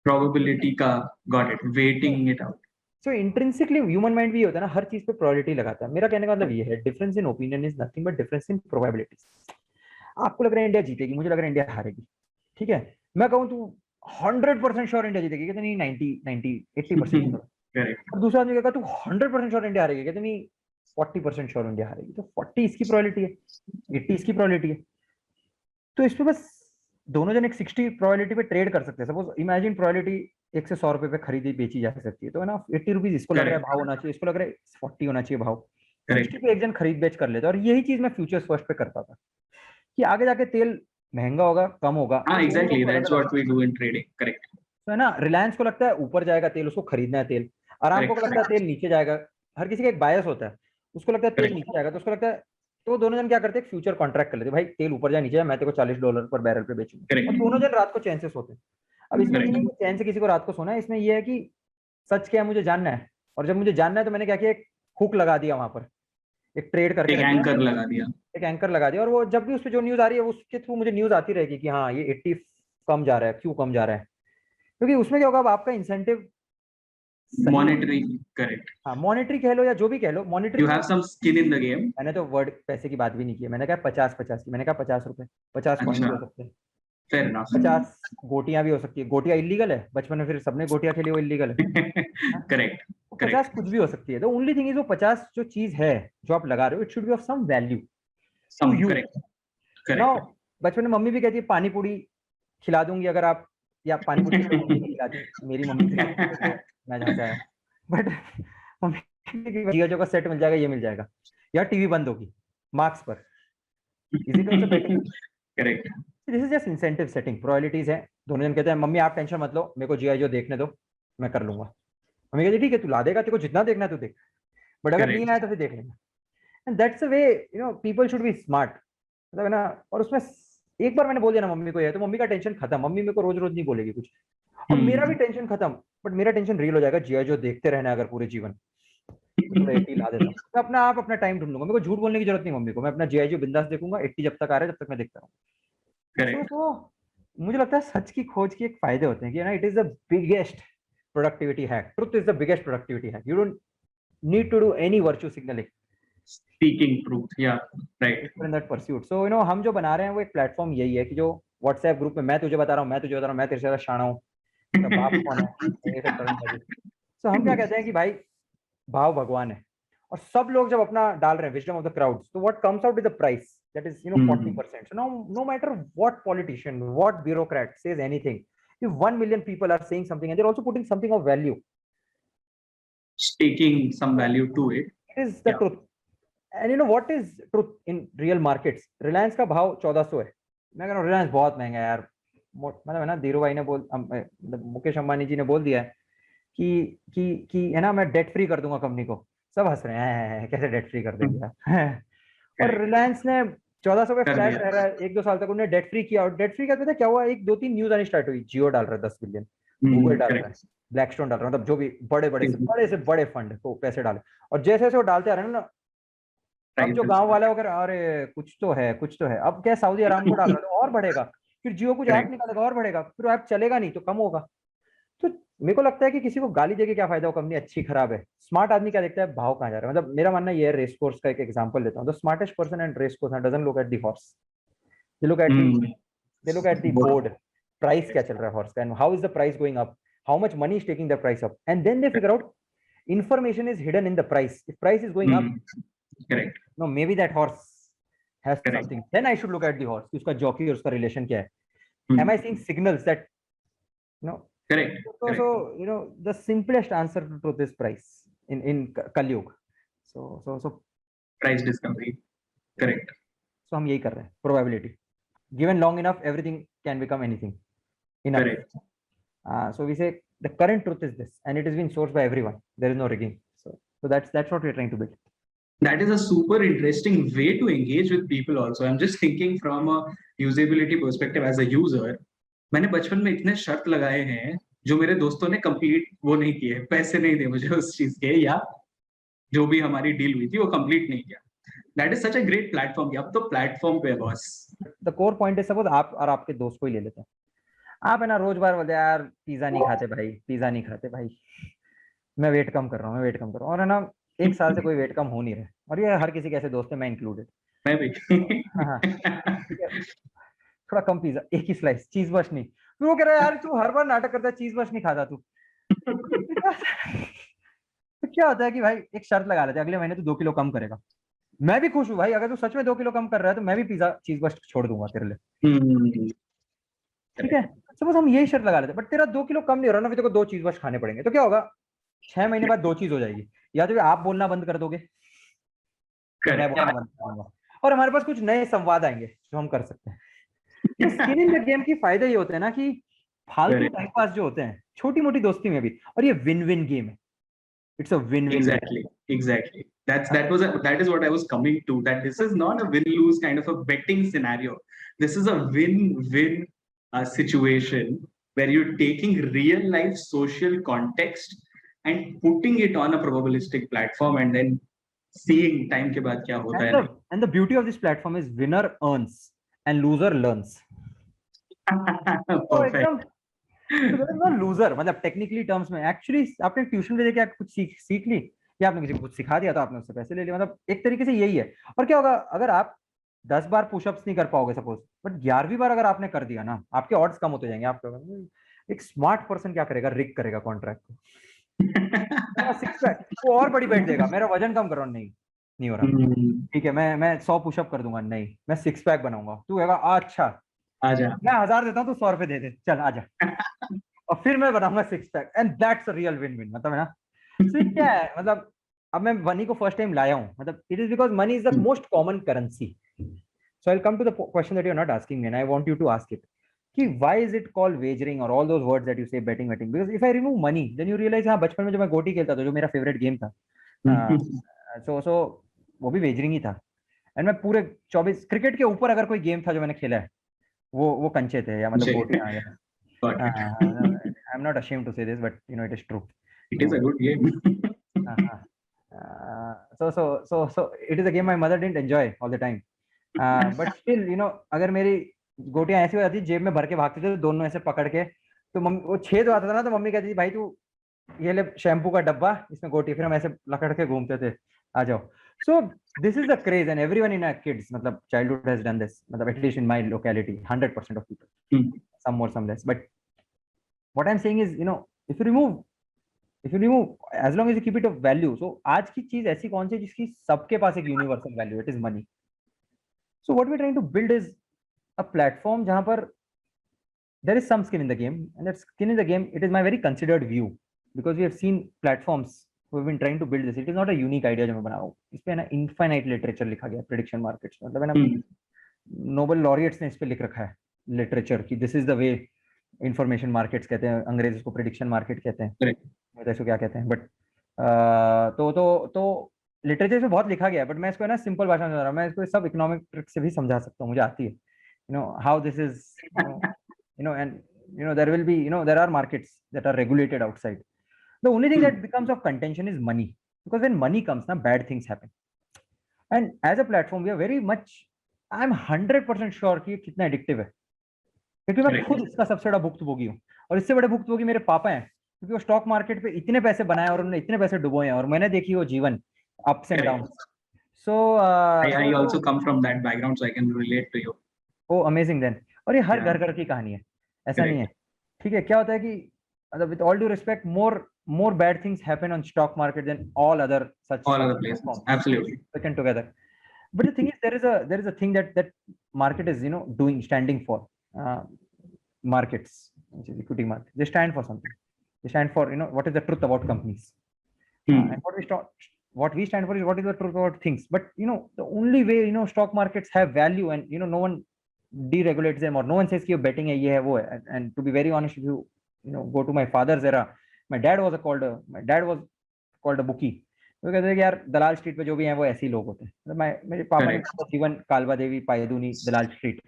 प्रोबेबिलिटी का, got it, waiting it out. So intrinsically human mind भी होता है ना, हर चीज पे प्रोबेबिलिटी लगाता है। मेरा कहने का मतलब ये है, difference in opinion is nothing but difference in probabilities. आपको लग रहा है इंडिया जीतेगी, मुझे लग रहा है इंडिया हारेगी, ठीक है। मैं कहूँ तू 100% श्योर इंडिया जीतेगी, कहते नहीं 90-80% श्योर। करेक्ट। दूसरा आदमी कहेगा तू 100% श्योर इंडिया हारेगी, कहते नहीं 40% श्योर इंडिया हारेगी। तो 40 इसकी प्रोबेबिलिटी है, 80 इसकी प्रोबेबिलिटी है। तो इस पे बस दोनों जन एक 60 प्रोबेबिलिटी पे ट्रेड कर सकते हैं। सपोज इमेजिन प्रोबेबिलिटी 1 से 100 रुपए पे खरीदी बेची जा सकती है, तो है ना 80 रुपीज इसको लग रहा है भाव होना चाहिए, इसको लग रहा है 40 होना चाहिए भाव, 60 पे एक जन खरीद बेच कर लेता है। और यही चीज मैं फ्यूचर्स फर्स्ट पे करता था कि आगे जाके तेल महंगा होगा, कम होगा। हाँ, exactly, that's what we do in trading. Correct. तो है ना, रिलायंस को लगता है ऊपर जाएगा तेल, उसको खरीदना है तेल। अरामको को लगता है तेल नीचे जाएगा। हर किसी का एक बायस होता है, उसको लगता है तेल नीचे जाएगा, तो उसको लगता है, तो दोनों जन क्या करते हैं, फ्यूचर कॉन्ट्रैक्ट कर लेते हैं, भाई तेल ऊपर जाए नीचे जाए, मैं तेरे को $40 पर बैरल पे बेचूंगा, और दोनों जन रात को चैन से सोते हैं। अब इसमें ये नहीं चैन से किसी को रात को सोना है, इसमें यह है कि सच क्या है मुझे जानना है, और जब मुझे जानना है तो मैंने क्या किया, एक हुक लगा दिया वहां पर, एक ट्रेड करके एक एंकर लगा दिया, एक एंकर लगा दिया, और वो जब भी उस पर जो न्यूज आ रही है उसके थ्रू मुझे न्यूज आती रहेगी कि हाँ ये 80 कम जा रहा है, क्यों कम जा रहा है, क्योंकि उसमें क्या होगा, अब आपका इंसेंटिव मॉनेटरी। करेक्ट। हाँ, मॉनेटरी कह लो या जो भी कह लो, monetary. You have some skin in the game. मैंने तो वर्ड पैसे की बात भी नहीं की, मैंने कहा 50-50 की, मैंने कहा 50 रुपए, 50 कॉइन हो सकते हैं, फेयर इनफ। 50 गोटियां भी हो सकती है। गोटियां इलीगल है, बचपन में फिर सबने गोटियां खेली, वो इलीगल है। करेक्ट। 50 कुछ भी हो सकती है। द ओनली थिंग इज वो 50 जो चीज है जो आप लगा रहे हो, it should be of some value to you. Now बचपन में मम्मी भी कहती है पानी पूरी खिला दूंगी अगर आप, या पानी पूरी खिलाती, मेरी मम्मी खिलाती, मैं जहाँ से आया, बट मम्मी जियो का सेट मिल जाएगा, ये मिल जाएगा, या टीवी बंद होगी मार्क्स पर। Is it also betting? Correct. This is just incentive setting, probabilities है। दोनों जन कहते हैं मम्मी आप टेंशन मत लो, मेरे को जीआई जो देखने दो, मैं कर लूंगा। मम्मी कहती ठीक है तू ला देगा, तेरे को जितना देखना है तू देख, बट अगर नहीं आया तो फिर देख लेना। And that's the way people should be smart, मतलब है ना। और उसमें एक बार मैंने बोल दिया ना मम्मी को ये, तो मम्मी का टेंशन खत्म, मम्मी मेरे को रोज रोज नहीं बोलेगी कुछ, और मेरा भी टेंशन खत्म। बट मेरा टेंशन रियल हो जाएगा, जीआई जो देखते रहना अगर पूरे जीवन, तो 80 ला देता हूँ मैं अपना आप, अपना टाइम ढूंढ लूंगा, मेरे को झूठ बोलने की जरूरत नहीं मम्मी को, मैं अपना जीआई जो बिंदास देखूंगा, 80 जब तक आ रहा है जब तक मैं देखता रहूंगा। तो मुझे लगता है सच की खोज के एक फायदे होते हैं कि ना, it is the biggest productivity hack, truth is the biggest productivity hack, you don't need to do any virtue signalling, speaking truth, या right, in that pursuit. So हम जो बना रहे हैं वो एक प्लेटफॉर्म यही है कि जो व्हाट्सएप ग्रुप में मैं तुझे बता रहा हूँ, मैं तुझे बता रहा हूँ, मैं तेरे से शाना हूँ, बाप कौन है, सो हम क्या कहते हैं कि भाई भाव भगवान है, और सब लोग जब अपना डाल रहे हैं विजडम ऑफ द क्राउड्स, तो what comes out is the price that is 40%. So now no matter what politician, what bureaucrat says anything, if 1 million people are saying something and they're also putting something of value, staking some value to it, it is the truth. And what is truth in real markets? Reliance का भाव 1400 है, मैं कह रहा हूँ रिलायंस बहुत महंगा है यार, मतलब है ना, धीरू भाई ने मुकेश अंबानी जी ने बोल दिया है कि है ना मैं डेट फ्री कर दूंगा कंपनी को, सब हंस रहे हैं कैसे डेट फ्री कर देंगे और रिलायंस ने 1400 पे फ्लैट रह रहा है 1-2 साल तक, उन्होंने डेट फ्री किया, और डेट फ्री करते थे क्या हुआ, 1-2-3 न्यूज आनी स्टार्ट हुई, जियो डाल रहा है 10 बिलियन, गूगल डाल रहा है, ब्लैकस्टोन डाल रहा है, मतलब जो भी बड़े से बड़े फंड को पैसे डाले, और जैसे जैसे वो डालते आ रहे हैं ना, अब जो गांव वाला वगैरह, अरे कुछ तो है, अब क्या सऊदी अरामको डाल रहा है तो और बढ़ेगा, फिर जियो कुछ ऐप निकालेगा और बढ़ेगा, फिर ऐप चलेगा नहीं तो कम होगा। तो मेरे को लगता है कि किसी को गाली देके क्या फायदा, वो कंपनी अच्छी खराब है। स्मार्ट आदमी क्या देखता है, भाव कहाँ जा रहा है। मतलब मेरा मानना ये है, रेस कोर्स का एक एग्जांपल लेता हूँ, the smartest person and race course doesn't look at the horse, they look at the board, price क्या चल रहा है हॉर्स का, and how is the price going up, how much money is taking the price up, and then they figure out information is hidden in the price. If price is going up, correct, no, maybe that horse has something, then I should look at the horse, उसका jockey और उसका relation क्या है, am I seeing signals that correct. So the simplest answer to this price in Kali Yuga, so Price discovery. Correct. so हम यही कर रहे हैं. Probability. Given long enough, everything can become anything. Enough. Correct. So we say the current truth is this, and it is being sourced by everyone. There is no rigging. So that's what we're trying to build. That is a super interesting way to engage with people also. I'm just thinking from a usability perspective as a user. मैंने बचपन में इतने शर्त लगाए हैं जो मेरे दोस्तों ने कंप्लीट वो नहीं किए, पैसे नहीं दिए मुझे उस चीज के, या जो भी हमारी डील हुई थी वो कंप्लीट नहीं किया. That is such a great platform कि अब तो प्लेटफॉर्म पे है boss. The core point is suppose आप और आपके दोस्त को ही ले लेते हैं. आप है ना रोज बार बोलते यार पिज्जा नहीं खाते भाई, पिज्जा नहीं खाते भाई, मैं वेट कम कर रहा हूँ, मैं वेट कम कर रहा हूँ, और है ना 1 साल से कोई वेट कम हो नहीं रहा. और ये हर किसी के ऐसे दोस्त है, मैं इंक्लूडेड. मैं भी. हाँ, ठीक है, थोड़ा कम पिज्जा, 1 ही स्लाइस, चीज बस नहीं. फिर वो कह रहा है यार तू हर बार नाटक करता है, चीज बस नहीं खाता तू. तो क्या होता है कि भाई एक शर्त लगा लेते हैं, अगले महीने तू 2 किलो कम करेगा. मैं भी खुश हूँ भाई, अगर तू सच में 2 किलो कम कर रहा है तो मैं भी पिज्जा चीज बस छोड़ दूंगा तेरे लिए. ठीक है, सपोज हम यही शर्त लगा लेते हैं, बट तेरा 2 किलो कम नहीं हो रहा ना, फिर तेरे को 2 चीज बस खाने पड़ेंगे. तो क्या होगा, 6 महीने बाद 2 चीज हो जाएगी. या तो आप बोलना बंद कर दोगे, मैं बोलना बंद कर दूंगा, और हमारे पास कुछ नए संवाद आएंगे जो हम कर सकते हैं. तो स्किन इन द गेम की फायदे ये होते हैं ना कि फालतू टाइम पास जो होते हैं छोटी मोटी दोस्ती में भी, और ये विन विन गेम है. It's a win-win. Exactly. That is what I was coming to. That this is not a win-lose kind of a betting scenario. This is a win-win situation where you're taking real-life social context and putting it on a probabilistic platform and then seeing time के बाद क्या होता है. And the beauty of this platform is winner earns and loser learns. Perfect. Loser मतलब टेक्निकली टर्म्स में एक्चुअली आपने ट्यूशन में जाके कुछ सीख ली, या आपने किसी को कुछ सिखा दिया तो आपने उससे पैसे ले लिए. मतलब एक तरीके से यही है. और क्या होगा, अगर आप 10 बार पुशअप्स नहीं कर पाओगे सपोज, बट 11वीं बार अगर आपने कर दिया ना, आपके ऑड्स कम होते जाएंगे. आपका एक स्मार्ट पर्सन क्या करेगा, रिग करेगा कॉन्ट्रैक्ट को. 6 पैक वो और बड़ी बैठ देगा, मेरा वजन कम कर रहा हूँ, नहीं हो रहा, ठीक है मैं 100 पुशअप कर दूंगा, नहीं मैं 6 पैक बनाऊंगा. तू कहेगा अच्छा आजा, मैं 1000 देता हूँ, तू 100 रुपए दे दे, चल आजा. और फिर मैं बनाऊंगा 6 pack, and that's a real win win. मतलब है ना, so क्या है, मतलब अब मैं मनी को फर्स्ट टाइम लाया हूँ, मतलब it is because money is the most common currency. So I will come to the question that you are not asking me, and I want you to ask it कि why is it called wagering और all those words that you say, betting waiting. Because if I remove money then you realise, हाँ बचपन में जब मैं गोटी खेलता था, जो मेरा फेवरेट गेम था, सो वो भी वेजरिंग ही था. एंड मैं पूरे 24 क्रिकेट के ऊपर अगर कोई गेम था जो मैंने खेला है, वो कंचे थे, या मतलब गोटी. I'm not ashamed to say this, but you know it is true. It is a good game. So it is a game my mother didn't enjoy all the time. But still, you know, अगर मेरी गोटियां ऐसी हो जाती जेब में भर के भागते थे, दोनों ऐसे पकड़ के, तो मम्मी वो छेद आता था ना, तो मम्मी कहती थी भाई तू ये ले शैम्पू का डब्बा, इसमें गोटी. फिर हम ऐसे लकड़ के घूमते थे, आ जाओ. So this is the craze, and everyone in our kids, मतलब childhood has done this. मतलब at least in my locality, 100% of people, some more, some less. But what I'm saying is, you know, if you remove, as long as you keep it of value. So आज की चीज ऐसी कौन सी जिसकी सबके पास एक universal value, it is money. So what we're trying to build is a platform जहां पर there is some skin in the game, and that skin in the game, it is my very considered view, because we have seen platforms who have been trying to build this. It is not a unique idea जो मैं बना रहा हूँ. इस पे ना infinite literature लिखा गया prediction markets, मतलब है ना नोबेल लॉरिएट्स ने इस पे लिख रखा है लिटरेचर कि this is the way. Information markets कहते हैं, अंग्रेज इसको प्रेडिक्शन मार्केट कहते हैं, इसको क्या कहते हैं, बट तो लिटरेचर में बहुत लिखा गया है. बट मैं इसको ना सिंपल भाषा में समझा रहा हूँ, मैं इसको सब इकोनॉमिक ट्रिक से भी समझा सकता हूँ, मुझे आती है. You know how this is, you know, and you know there will be, you know, there are markets that are regulated outside. The only thing that becomes of contention is money, because when money comes na, bad things happen. And as a platform we are very much, I'm 100% sure कि कितना एडिक्टिव है, क्योंकि मैं खुद इसका सबसे बड़ा भुक्तभोगी हूँ. और इससे बड़े भुक्तभोगी मेरे पापा हैं, क्योंकि वो स्टॉक मार्केट पे इतने पैसे बनाए और उन्होंने इतने पैसे डुबोए हैं, और मैंने देखी वो जीवन ups and downs. So I also come from that background, so I can relate to you. Oh, amazing then. और ये हर घर की कहानी है, ऐसा नहीं है. ठीक है, क्या होता है कि with all due respect, more bad things happen on stock market than all other places. Absolutely. Taken together. But the thing is, there is a thing that market is, you know, standing for. Markets, which is equity market, they stand for something. They stand for, you know, what is the truth about companies. And what we stand for is what is the truth about things. But the only way stock markets have value, and no one deregulates them, or no one says कि betting है, ये है, वो है. And to be very honest, if you go to my father's era, my dad was called a bookie. तो कहते थे कि यार दलाल स्ट्रीट पे जो भी हैं वो ऐसे ही लोग होते हैं. मतलब मेरे पापा ने जीवन कालवा देवी पायदूनी दलाल स्ट्रीट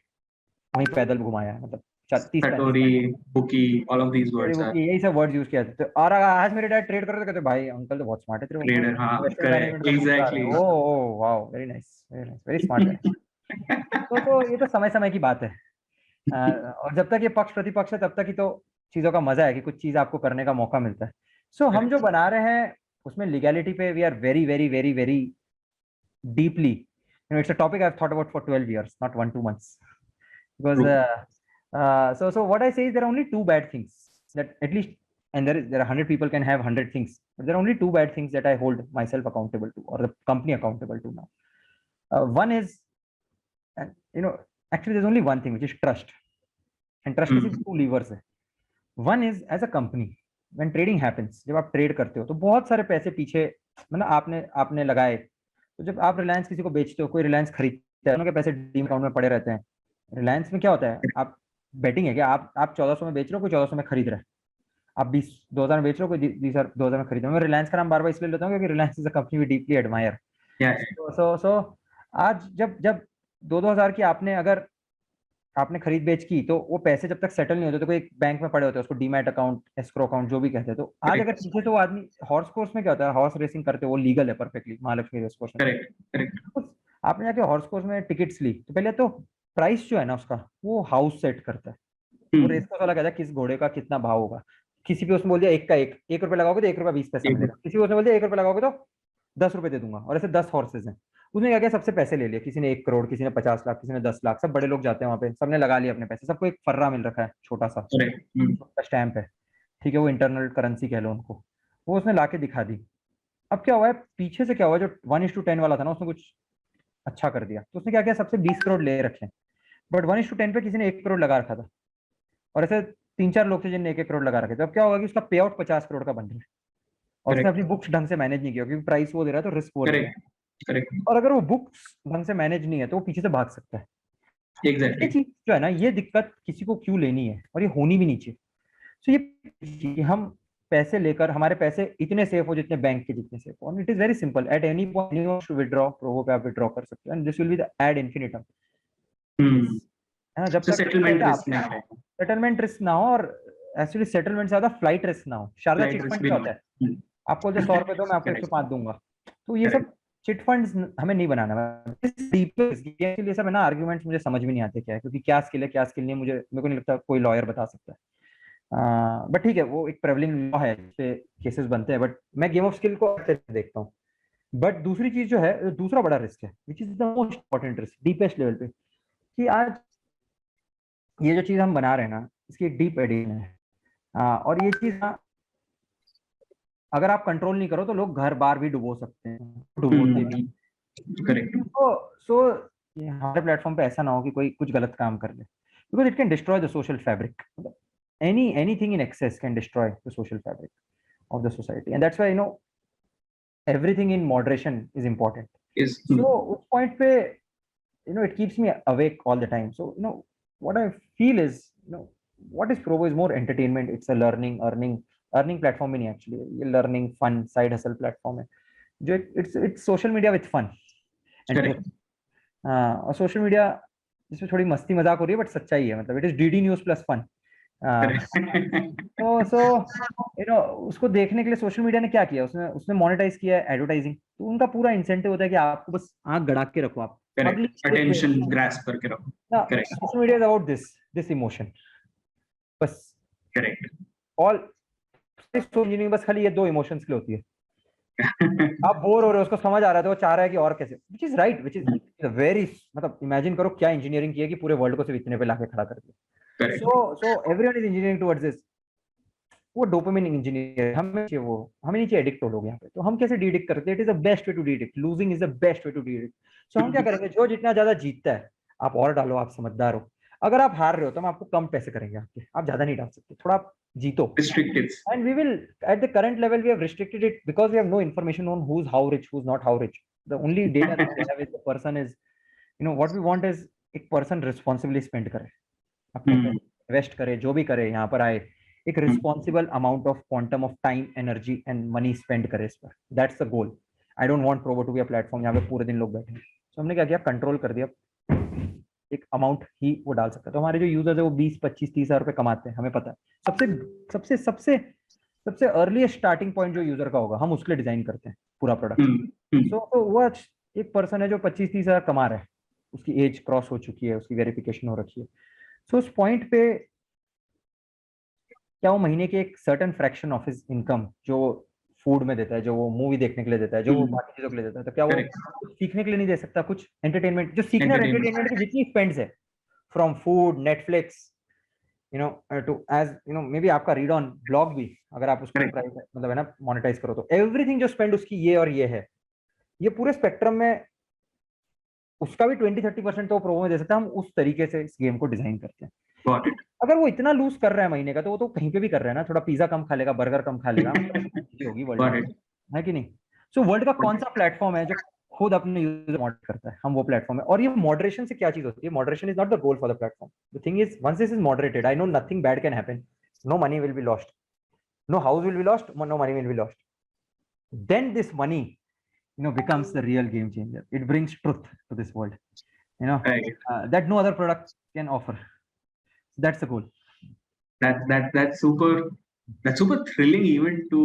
वहीं पैदल घुमाया है. मतलब 30 bookie, all of these words are यही सब वर्ड्स यूज किया था. और आज मेरे डैड ट्रेड कर रहे थे, कहते भाई अंकल तो बहुत स्मार्ट है तेरे को. ट्रेडर. हाँ, correct, exactly. Oh wow, very nice, very smart. तो ये तो समय समय की बात है. और जब तक ये पक्ष प्रतिपक्ष है तब तक ही तो चीजों का मजा है कि कुछ चीज आपको करने का मौका मिलता है. सो हम जो बना रहे हैं उसमें लीगैलिटी पे we are very very very very deeply, it's a topic I've thought about for 12 years, not 1-2 months, because so what I say is there are only two bad things that, at least, and there are 100 people can have 100 things, but there are only two bad things that I hold myself accountable to, or the company accountable to now. One is, and actually there's only one thing, which is trust. And trust is two levers है. One is, as a company, when trading happens, जब आप ट्रेड करते हो तो बहुत सारे पैसे पीछे मतलब आपने लगाए. तो जब आप रिलायंस किसी को बेचते हो, कोई रिलायंस खरीदता है, उनके पैसे डीम अकाउंट में पड़े रहते हैं. रिलायंस में क्या होता है, आप बेटिंग है क्या, आप 1400 में बेच रहे हो, कोई 1400 में खरीद रहा है. आप 20,000 में बेच रहे हो, कोई 20,000 में खरीद रहा है. मैं रिलायंस का नाम बार बार इसलिए लेता हूँ क्योंकि Reliance is a company we deeply admire. So आज जब 2,000 की आपने खरीद बेच की, तो वो पैसे जब तक सेटल नहीं होते तो कोई बैंक में पड़े होते हैं, उसको डीमैट अकाउंट, एस्क्रो अकाउंट, जो भी कहते हैं. तो आज अगर पीछे से वो आदमी हॉर्स कोर्स में क्या होता है, हॉर्स रेसिंग करते हैं, वो लीगल है परफेक्टली, महालक्ष्मी रेस कोर्स में. आपने जाके हॉर्स कोर्स में टिकट्स ली तो पहले तो प्राइस जो है ना उसका, वो हाउस सेट करता है. वो रेस कोर्स वाला कहता है किस घोड़े का कितना भाव होगा. किसी भी उसमें बोल दिया एक रुपए लगाओगे तो 1 रुपया 20 पैसा मिलेगा. किसी उसने बोल दिया 1 रुपया लगाओगे तो 10 रुपए दे दूंगा. और ऐसे 10 हॉर्सेज हैं. उसने क्या किया, सबसे पैसे ले लिए. किसी ने 1 करोड़, किसी ने 50 लाख, किसी ने 10 लाख. सब बड़े लोग जाते हैं वहां पे, सबने लगा लिया अपने पैसे. सबको एक फर्रा मिल रखा है, छोटा सा स्टैंप है, ठीक है, वो इंटरनल करेंसी कह लो उनको. वो उसने लाके दिखा दी. अब क्या हुआ है, पीछे से क्या हुआ, जो 1:10 वाला था ना, उसने कुछ अच्छा कर दिया. तो उसने क्या किया, सबसे 20 करोड़ ले रखे, बट 1:10 पे किसी ने 1 करोड़ लगा रखा था. और ऐसे 3-4 लोग थे जिन्होंने 1-1 करोड़ लगा रखे थे. अब क्या होगा कि उसका पे आउट 50 करोड़ का बन रहा है. और उसने अपनी बुक्स ढंग से मैनेज नहीं किया, क्योंकि प्राइस वो दे रहा है तो रिस्क वो ले रहा है. और अगर वो बुक्स ढंग से मैनेज नहीं है तो वो पीछे से भाग सकता है. ये चीज जो है ना, ये दिक्कत किसी को क्यों लेनी है, और ये होनी भी नहीं चाहिए. तो ये हम पैसे लेकर, हमारे पैसे इतने सेफ हो जितने बैंक के जितने सेफ हो. It is very simple. At any point you want to withdraw, Probo पे आप विथड्रॉ कर सकते हो, and this will be the ad infinitum. जब तक सेटलमेंट रिस्क ना हो, और एक्चुअली सेटलमेंट से ज्यादा फ्लाइट रिस्क ना हो. शारदा चिट फंड क्या होता है, आपको जो 100 रुपए दो, मैं आपको 105 दूंगा. तो ये सब चिट फंड्स हमें नहीं बनाना. ये सब है ना, आर्ग्यूमेंट्स मुझे समझ में नहीं आते क्या है, क्योंकि क्या स्किल है क्या स्किल नहीं, मेरे को नहीं लगता कोई लॉयर बता सकता है. बट ठीक है, वो एक प्रेवलिंग लॉ है जिस पे केसेस बनते हैं. बट मैं गेम ऑफ स्किल को अच्छे से देखता हूँ. बट दूसरी चीज जो है, दूसरा बड़ा रिस्क है, which is the most important risk, deepest level पे, कि आज ये जो चीज हम बना रहे हैं ना, इसकी एक डीप एडिशन है. और ये चीज अगर आप कंट्रोल नहीं करो तो लोग घर बार भी डुबो सकते हैं, डुबोते भी. सो हमारे प्लेटफॉर्म पे ऐसा ना हो कि कोई कुछ गलत काम कर ले, because it can destroy the social fabric. anything in excess can destroy the social fabric of the society, and that's why everything in moderation is important. So उस point पे it keeps me awake all the time. So what I feel is what is Provo is more entertainment. It's a learning earning platform भी नहीं, actually ये learning fun side hustle platform है, जो it's social media with fun. और social media जिसमें थोड़ी मस्ती मजाक हो रही है, बट सच्चाई है. मतलब it is DD News plus fun. so उसको देखने के लिए सोशल मीडिया ने क्या किया, उसने मोनेटाइज किया एडवर्टाइजिंग. तो उनका पूरा इंसेंटिव होता है कि आपको बस आंख गड़ा के रखो, आप अटेंशन ग्रास्प करके रखो. Social media is about this emotion बस. करेक्ट. ऑल इंजीनियरिंग बस खाली ये 2 इमोशंस के लिए होती है. आप बोर हो रहे हो, उसको समझ आ रहा है तो वो चाह रहा है कि और कैसे, which is right, which is very, मतलब इमेजिन करो क्या इंजीनियरिंग की है कि पूरे वर्ल्ड को सिर्फ इतने पे लाके खड़ा कर दिया. So everyone is engineering towards this. वो डोपामिन इंजीनियर हमें नहीं चाहिए एडिक्ट हो लोग यहाँ पे. तो हम कैसे डिडिक्ट करते हैं? It is the best way to de-addict. Losing is the best way to de-addict. So हम क्या करेंगे, जो जितना ज्यादा जीतता है आप और डालो, आप समझदार हो. अगर आप हार रहे हो तो हम आपको कम पैसे करेंगे, आपके आप ज्यादा नहीं डाल सकते, थोड़ा आप जीतो। Restrictive. And we will, at the current level, we have restricted it because we have no information on who's how rich, who's not how rich. The only data that we have is the person is, what we want is एक person responsibly spend करे, अपने इन्वेस्ट करे, जो भी करे यहाँ पर आए एक responsible amount of quantum of time, energy and money spend करे इस पर। That's the goal. I don't want Probo to be a platform जहाँ पे पूरे दिन लोग बैठे हैं। तो हमने क्या किया, कंट्रोल कर दिया, एक अमाउंट ही वो डाल सकता है। तो हमारे जो यूजर्स है वो 20, 25, 30 हजार रुपए कमाते हैं, हमें पता है। सबसे सबसे सबसे सबसे अर्लीस्ट स्टार्टिंग पॉइंट जो यूजर का होगा हम उसके लिए डिजाइन करते हैं पूरा प्रोडक्ट। तो वो एक पर्सन है जो 25-30 हजार कमा रहा है, उसकी एज क्रॉस हो चुकी है, उसकी वेरिफिकेशन हो रखी है। सो उस पॉइंट पे क्या वो महीने के एक certain fraction of his income जो फूड में देता है, जो वो मूवी देखने के लिए देता है, जो वो बाकी चीजों के लिए देता है, तो क्या वो सीखने के लिए नहीं दे सकता कुछ एंटरटेनमेंट? जो सीखना है एंटरटेनमेंट की जितनी स्पेंड्स है, from food, Netflix, to as may be आपका रीड ऑन ब्लॉग भी, अगर आप उसको मतलब है ना मोनेटाइज करो, तो एवरीथिंग जो स्पेंड उसकी ये और ये है, ये पूरे स्पेक्ट्रम में उसका भी 20-30% तो प्रोमो में दे सकता है। हम उस तरीके से इस गेम को डिजाइन करते हैं। अगर वो इतना लूज कर रहा है महीने का, तो वो तो कहीं पे भी कर रहा है ना, थोड़ा पिज्जा कम खा लेगा, बर्गर कम खा लेगा, होगी वर्ल्ड है कि नहीं? सो वर्ल्ड का कौन सा प्लेटफॉर्म है जो खुद अपने यूजर मॉडरेट करता है? हम वो प्लेटफॉर्म है। और ये मॉडरेशन से क्या चीज होती है? Moderation is not the goal for the platform. The thing is, once this is moderated, I know nothing bad can happen, no money will be lost, no house will be lost, no money will be lost. Then this money becomes the real game changer. It brings truth to this world, that no other product can offer. That's the goal. That's super thrilling even to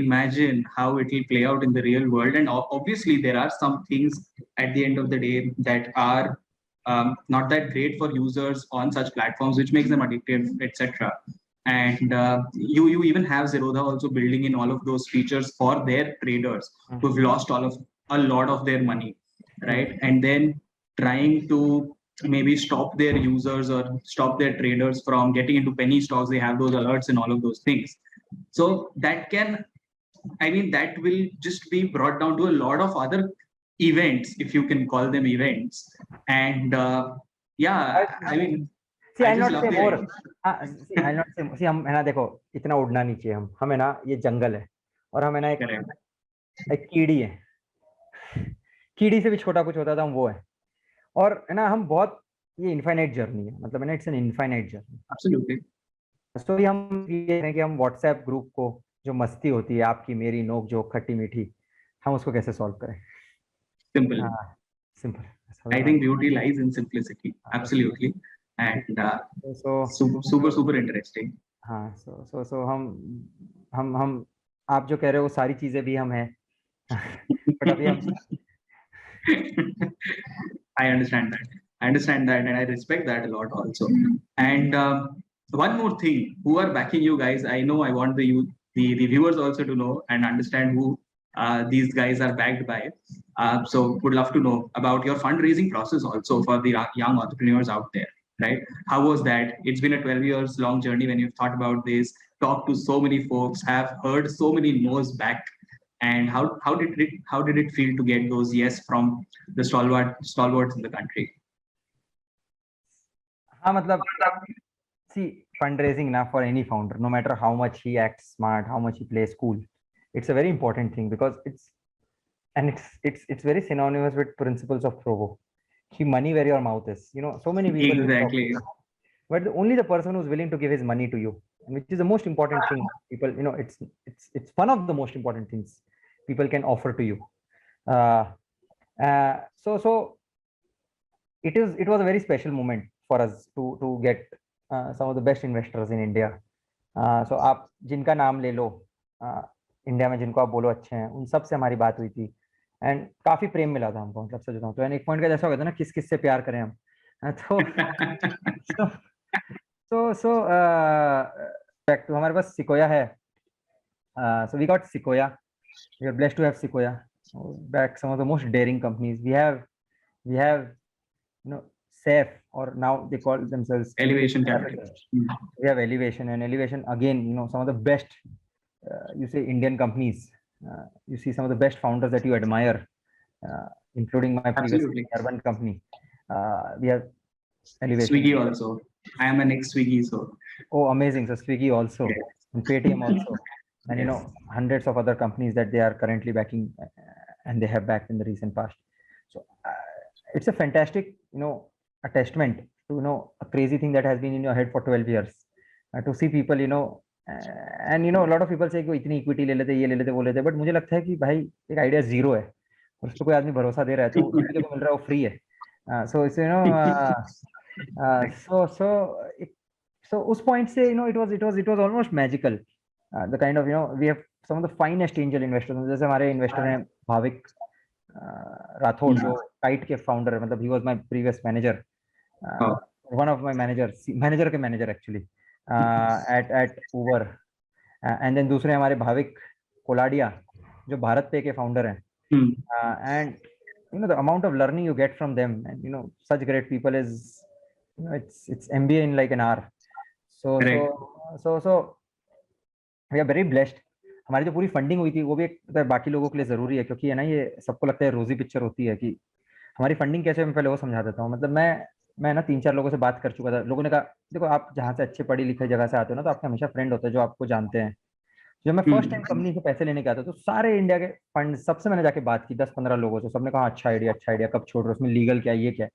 imagine how it will play out in the real world. And obviously there are some things at the end of the day that are not that great for users on such platforms, which makes them addictive, etc. And you even have Zerodha also building in all of those features for their traders who've lost a lot of their money, right? And then trying to maybe stop their users or stop their traders from getting into penny stocks. They have those alerts and all of those things. So that that will just be brought down to a lot of other events, if you can call them events. And See, I'll not say more. I'll not say. See, हम है ना, देखो इतना उड़ना नहीं चाहिए। हम है ना, ये जंगल है और हम है ना एक कीड़ी है। कीड़ी से भी छोटा कुछ होता था, हम वो है। और है ना, हम बहुत, ये इनफाइनाइट जर्नी है, मतलब है ना, it's an infinite journey. Absolutely. तो हम ये हैं कि हम व्हाट्सएप ग्रुप को, जो मस्ती होती है आपकी मेरी, नोक जोक खट्टी मीठी, हम उसको कैसे सॉल्व करें? Simple. Simple. I think beauty lies in simplicity. Absolutely. And super interesting. हाँ, so हम आप जो कह रहे हो वो सारी चीजें भी हम हैं। बट अभी हम I understand that, and I respect that a lot also. And one more thing, who are backing you guys? I know I want the viewers also to know and understand who these guys are backed by. So would love to know about your fundraising process also for the young entrepreneurs out there, right? How was that? It's been a 12 years long journey when you've thought about this, talked to so many folks, have heard so many no's back. And how did it feel to get those yes from the stalwarts in the country? हाँ, मतलब see, fundraising now for any founder, no matter how much he acts smart, how much he plays cool, it's a very important thing, because it's very synonymous with principles of Provo. Keep money where your mouth is. So many people. Exactly. But only the person who's willing to give his money to you, which is the most important thing. People, it's one of the most important things people can offer to you. So it was a very special moment for us to get some of the best investors in India. So आप जिनका नाम ले लो, इंडिया में जिनको आप बोलो अच्छे हैं, उन सब से हमारी बात हुई थी। एंड काफी प्रेम मिला था हमको, मतलब सच बताऊं तो। एक पॉइंट का जैसा हो गया था ना, किस से प्यार करें हम। तो बैक टू, हमारे पास सिकोया है। So we got Sequoia. We are blessed to have Sequoia back, some of the most daring companies. We have SAFE, or now they call themselves Elevation Capital. We have Elevation, and Elevation again, some of the best, you say Indian companies. You see some of the best founders that you admire, including my previous urban company. We have elevation. Swiggy also. I am an ex-Swiggy, so. Oh, amazing. So Swiggy also, and Paytm also, and you know, hundreds of other companies that they are currently backing, and they have backed in the recent past. So it's a fantastic, you know, a testament to, you know, a crazy thing that has been in your head for 12 years, to see people, you know, and you know, a lot of people say कि इतनी equity ले लेते, ये ले लेते, वो लेते, but मुझे लगता है कि भाई एक आइडिया जीरो है और उस पर कोई आदमी भरोसा दे रहा है, तो जो भी मिल रहा है वो फ्री है. So it's, you know, so उस point से, you know, it was almost magical. The kind of, you know, we have some of the finest angel investors. जैसे हमारे investor हैं भाविक राठौड़, जो काइट के फाउंडर, मतलब he was my previous manager, one of my manager के manager actually, at Uber, and then दूसरे हमारे भाविक कोलाडिया जो भारत पे के फाउंडर हैं, and you know, the amount of learning you get from them, and you know, such great people is, you know, it's MBA in like an hour. So we are very blessed. हमारी जो पूरी फंडिंग हुई थी वो भी एक बाकी लोगों के लिए जरूरी है, क्योंकि है ना, ये सबको लगता है रोजी पिक्चर होती है कि हमारी फंडिंग कैसे, मैं पहले वो समझा देता हूँ. मतलब मैं ना 3-4 लोगों से बात कर चुका था. लोगों ने कहा देखो, आप जहाँ से अच्छे पढ़ी लिखे जगह से आते हो ना, तो आपके हमेशा फ्रेंड होते हैं जो आपको जानते हैं. जब मैं फर्स्ट टाइम कंपनी से पैसे लेने गया था, तो सारे इंडिया के फंड सबसे मैंने जाके बात की 10-15 लोगों से. सबने कहा अच्छा आइडिया, कब छोड़ रहे हो, उसमें लीगल क्या है, ये क्या है.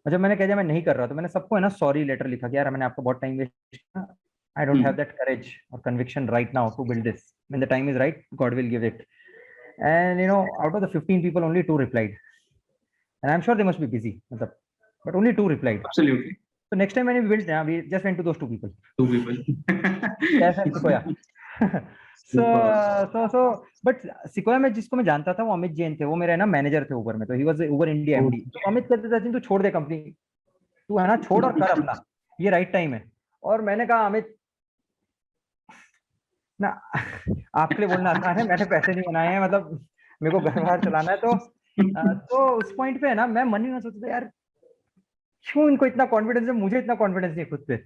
और जब मैंने कहा मैं नहीं कर रहा, तो मैंने सबको है ना सॉरी लेटर लिखा कि यार मैंने आपको बहुत टाइम वेस्ट किया. I don't have that courage or conviction right now to build this. When the time is right, God will give it. And you know, out of the 15 people, only 2 replied. And I'm sure they must be busy, but only 2 replied. Absolutely. So next time when we built, we just went to those 2 people. 2 people. कैसा Sequoia? But Sequoia में जिसको मैं जानता था वो अमित जैन थे. वो मेरे ना मैनेजर थे ऊबर में. तो he was Uber India MD. तो अमित कहते थे तू छोड़ दे कंपनी, तू है ना छोड़ और कर अपना, ये राइट टाइम है. और मैंने कहा अमित ना, आपके लिए बोलना आसान है, मैंने पैसे नहीं बनाए हैं, मतलब मेरे को घर बाहर चलाना है. तो उस पॉइंट पे है ना, मैं मन में सोचता था यार क्यों इनको इतना कॉन्फिडेंस है, मुझे इतना कॉन्फिडेंस नहीं खुद पे.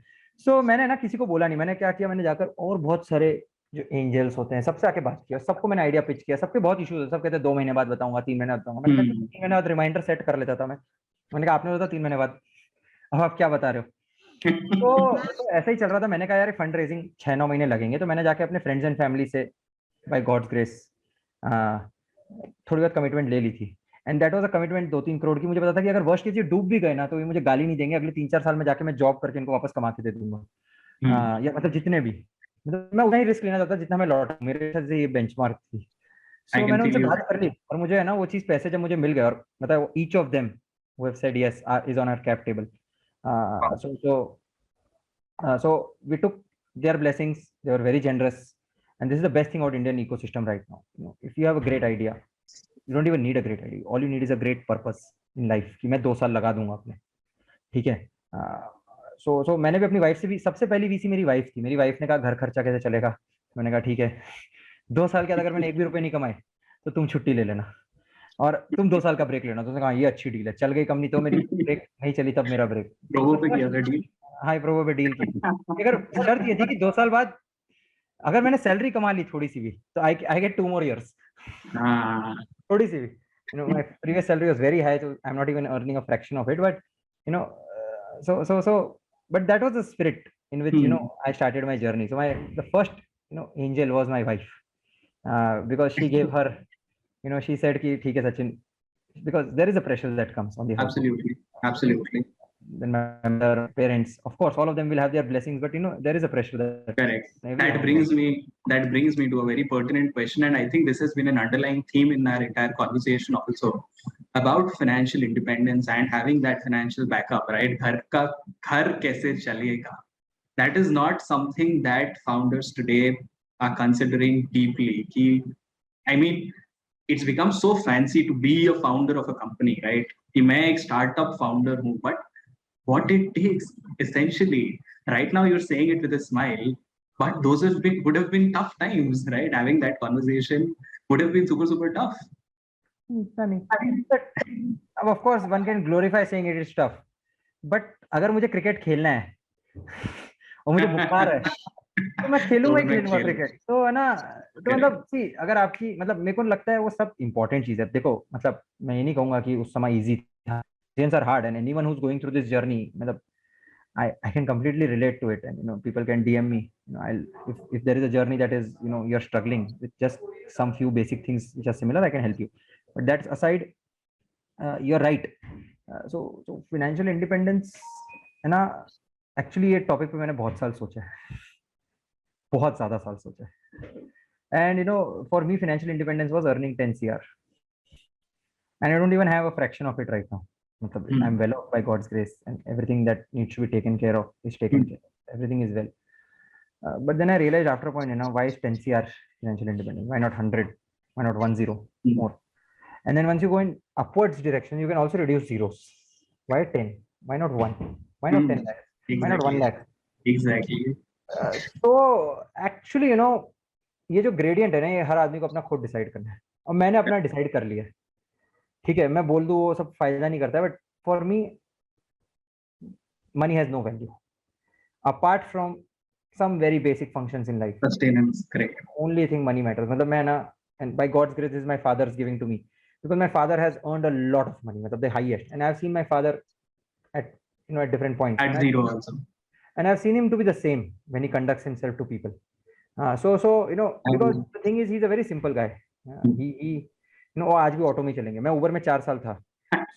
सो मैंने ना किसी को बोला नहीं. मैंने क्या किया, मैंने जाकर और बहुत सारे जो एंजल्स होते हैं सबसे आके बात किया. सबको मैंने आइडिया पिच किया. सबके बहुत इश्यूज है. सब कहते हैं 2 महीने बाद बताऊंगा, 3 महीने बाद बताऊंगा. मैंने कहा 3 महीने बाद रिमाइंडर सेट कर लेता था मैं. मैंने कहा आपने बोला 3 महीने बाद, अब आप क्या बता रहे हो. तो ऐसा ही चल रहा था. मैंने कहा यार फंड रेजिंग 6-9 महीने लगेंगे. तो मैंने जाके अपने फ्रेंड्स एंड फैमिली से बाय गॉड्स ग्रेस थोड़ी बहुत कमिटमेंट ले ली थी. And that was a commitment 2-3 crore की. मुझे पता था कि अगर वर्स्ट केस ये डूब भी गए ना, तो ये मुझे गाली नहीं देंगे. अगले 3-4 साल में जाके मैं जॉब करके इनको वापस कमा के दे दूंगा. या मतलब जितने भी, मतलब मैं उतना ही रिस्क लेना चाहता जितना मैं लौटा. मेरे से ये बेंचमार्क थी. सो मैंने उनसे बात कर ली और मुझे है ना वो चीज, पैसे जब मुझे मिल गए, और मतलब each of them who have said yes is on our cap table. So we took their blessings. They were very generous, and this is the best thing about Indian ecosystem right now. You know, if you have a great idea, you don't even need a great idea. All you need is a great purpose in life. कि मैं 2 साल लगा दूंगा अपने, ठीक है. So मैंने भी अपनी वाइफ से भी, सबसे पहली वीसी मेरी वाइफ थी. मेरी वाइफ ने कहा घर खर्चा कैसे चलेगा. मैंने कहा ठीक है, 2 साल के बाद अगर मैंने 1 भी रुपए नहीं कमाए तो तुम छुट्टी ले लेना और तुम 2 साल का ब्रेक लेना. तो उसने कहा ये अच्छी डील है. चल गई कंपनी तो मेरी ब्रेक नहीं चली, तब मेरा ब्रेक. प्रोवो पे किया था डील. हाँ, प्रोवो पे डील की. अगर शर्त ये थी कि 2 साल बाद अगर मैंने सैलरी कमा ली थोड़ी सी भी, तो आई गेट 2 more years. थोड़ी सी भी. You know, my previous salary was very high, so I'm not even earning a fraction of it. But you know, but that was the spirit in which you know I started my journey. So the first angel was my wife, because she gave her, she said कि ठीक है Sachin, because there is a pressure that comes on the house. Absolutely. Then my parents, of course, all of them will have their blessings, but there is a pressure that correct. That brings me to a very pertinent question, and I think this has been an underlying theme in our entire conversation also about financial independence and having that financial backup, right? Ghar kaise chalega. That is not something that founders today are considering deeply. I mean, it's become so fancy to be a founder of a company, right? कि मैं एक startup founder हूँ, but what it takes, essentially, right now you're saying it with a smile, but those would have been tough times, right? Having that conversation would have been super tough. Funny. But of course one can glorify saying it is tough, but अगर मुझे क्रिकेट खेलना है और मुझे बुखार है तो मैं खेलूंगा क्रिकेट. तो है ना, तो मतलब सी, अगर आपकी, मतलब मेरे को लगता है वो सब इंपॉर्टेंट चीज है. देखो, मतलब मैं ये नहीं कहूंगा कि उस समय इजी था. Decisions are hard, and anyone who's going through this journey, मतलब I can completely relate to it, and people can DM me. If there is a journey that is you're struggling with just some few basic things which are similar, I can help you. But that's aside, you're right. So financial independence है ना, एक्चुअली ये टॉपिक पे मैंने बहुत साल सोचा है, बहुत ज़्यादा साल सोचा है. And for me, financial independence was earning 10 CR, and I don't even have a fraction of it right now. I'm well off by God's grace, and everything that needs to be taken care of is taken care of. Everything is well. But then I realized after a point, why is 10 CR financial independence? Why not 100? Why not 10 more? And then once you go in upwards direction, you can also reduce zeros. Why 10? Why not 1? Why not 10 lakhs? Exactly. Why not 1 lakh? Exactly. So actually, ये जो ग्रेडियंट है ना, ये हर आदमी को अपना खुद डिसाइड करना है, और मैंने अपना डिसाइड कर लिया है. ठीक है, मैं बोल दूं वो सब फायदा नहीं करता है, but for me money has no value apart from some very basic functions in life. Sustenance, correct. Only thing money matters. मतलब मैं ना, and by God's grace, this is my father's giving to me, because my father has earned a lot of money, मतलब the highest, and I've seen my father at at different points. At zero also. And I've seen him to be the same when he conducts himself to people. So because the thing is, he's a very simple guy. He आज भी ऑटो में चलेंगे. मैं उबर में 4 साल था.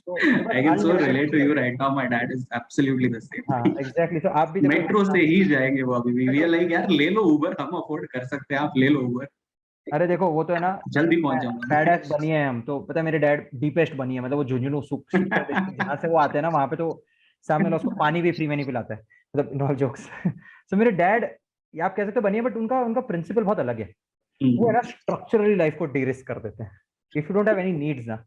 So I can so relate to you right now. My dad is absolutely the same. हाँ, exactly. So आप भी मेट्रो से ही जाएंगे वो अभी भी. We are like, यार ले लो उबर, हम अफोर्ड कर सकते हैं, आप ले लो उबर. अरे देखो, वो तो है ना, जल्दी पहुंच जाऊंगा. डैड बनी है हम तो, पता है मेरे डैड डीपेस्ट बनी है, मतलब वो झुंझुनू सुख जहाँ से वो आते हैं ना, वहां पे तो सामने वाला उसको पानी भी फ्री में नहीं पिलाता है, मतलब नॉल जोक्स. सो मेरे डैड, आप कह सकते बनी है, बट उनका प्रिंसिपल बहुत अलग है. वो है ना, स्ट्रक्चरली लाइफ को डी-रिस्क कर देते हैं. If you don't have any needs ना,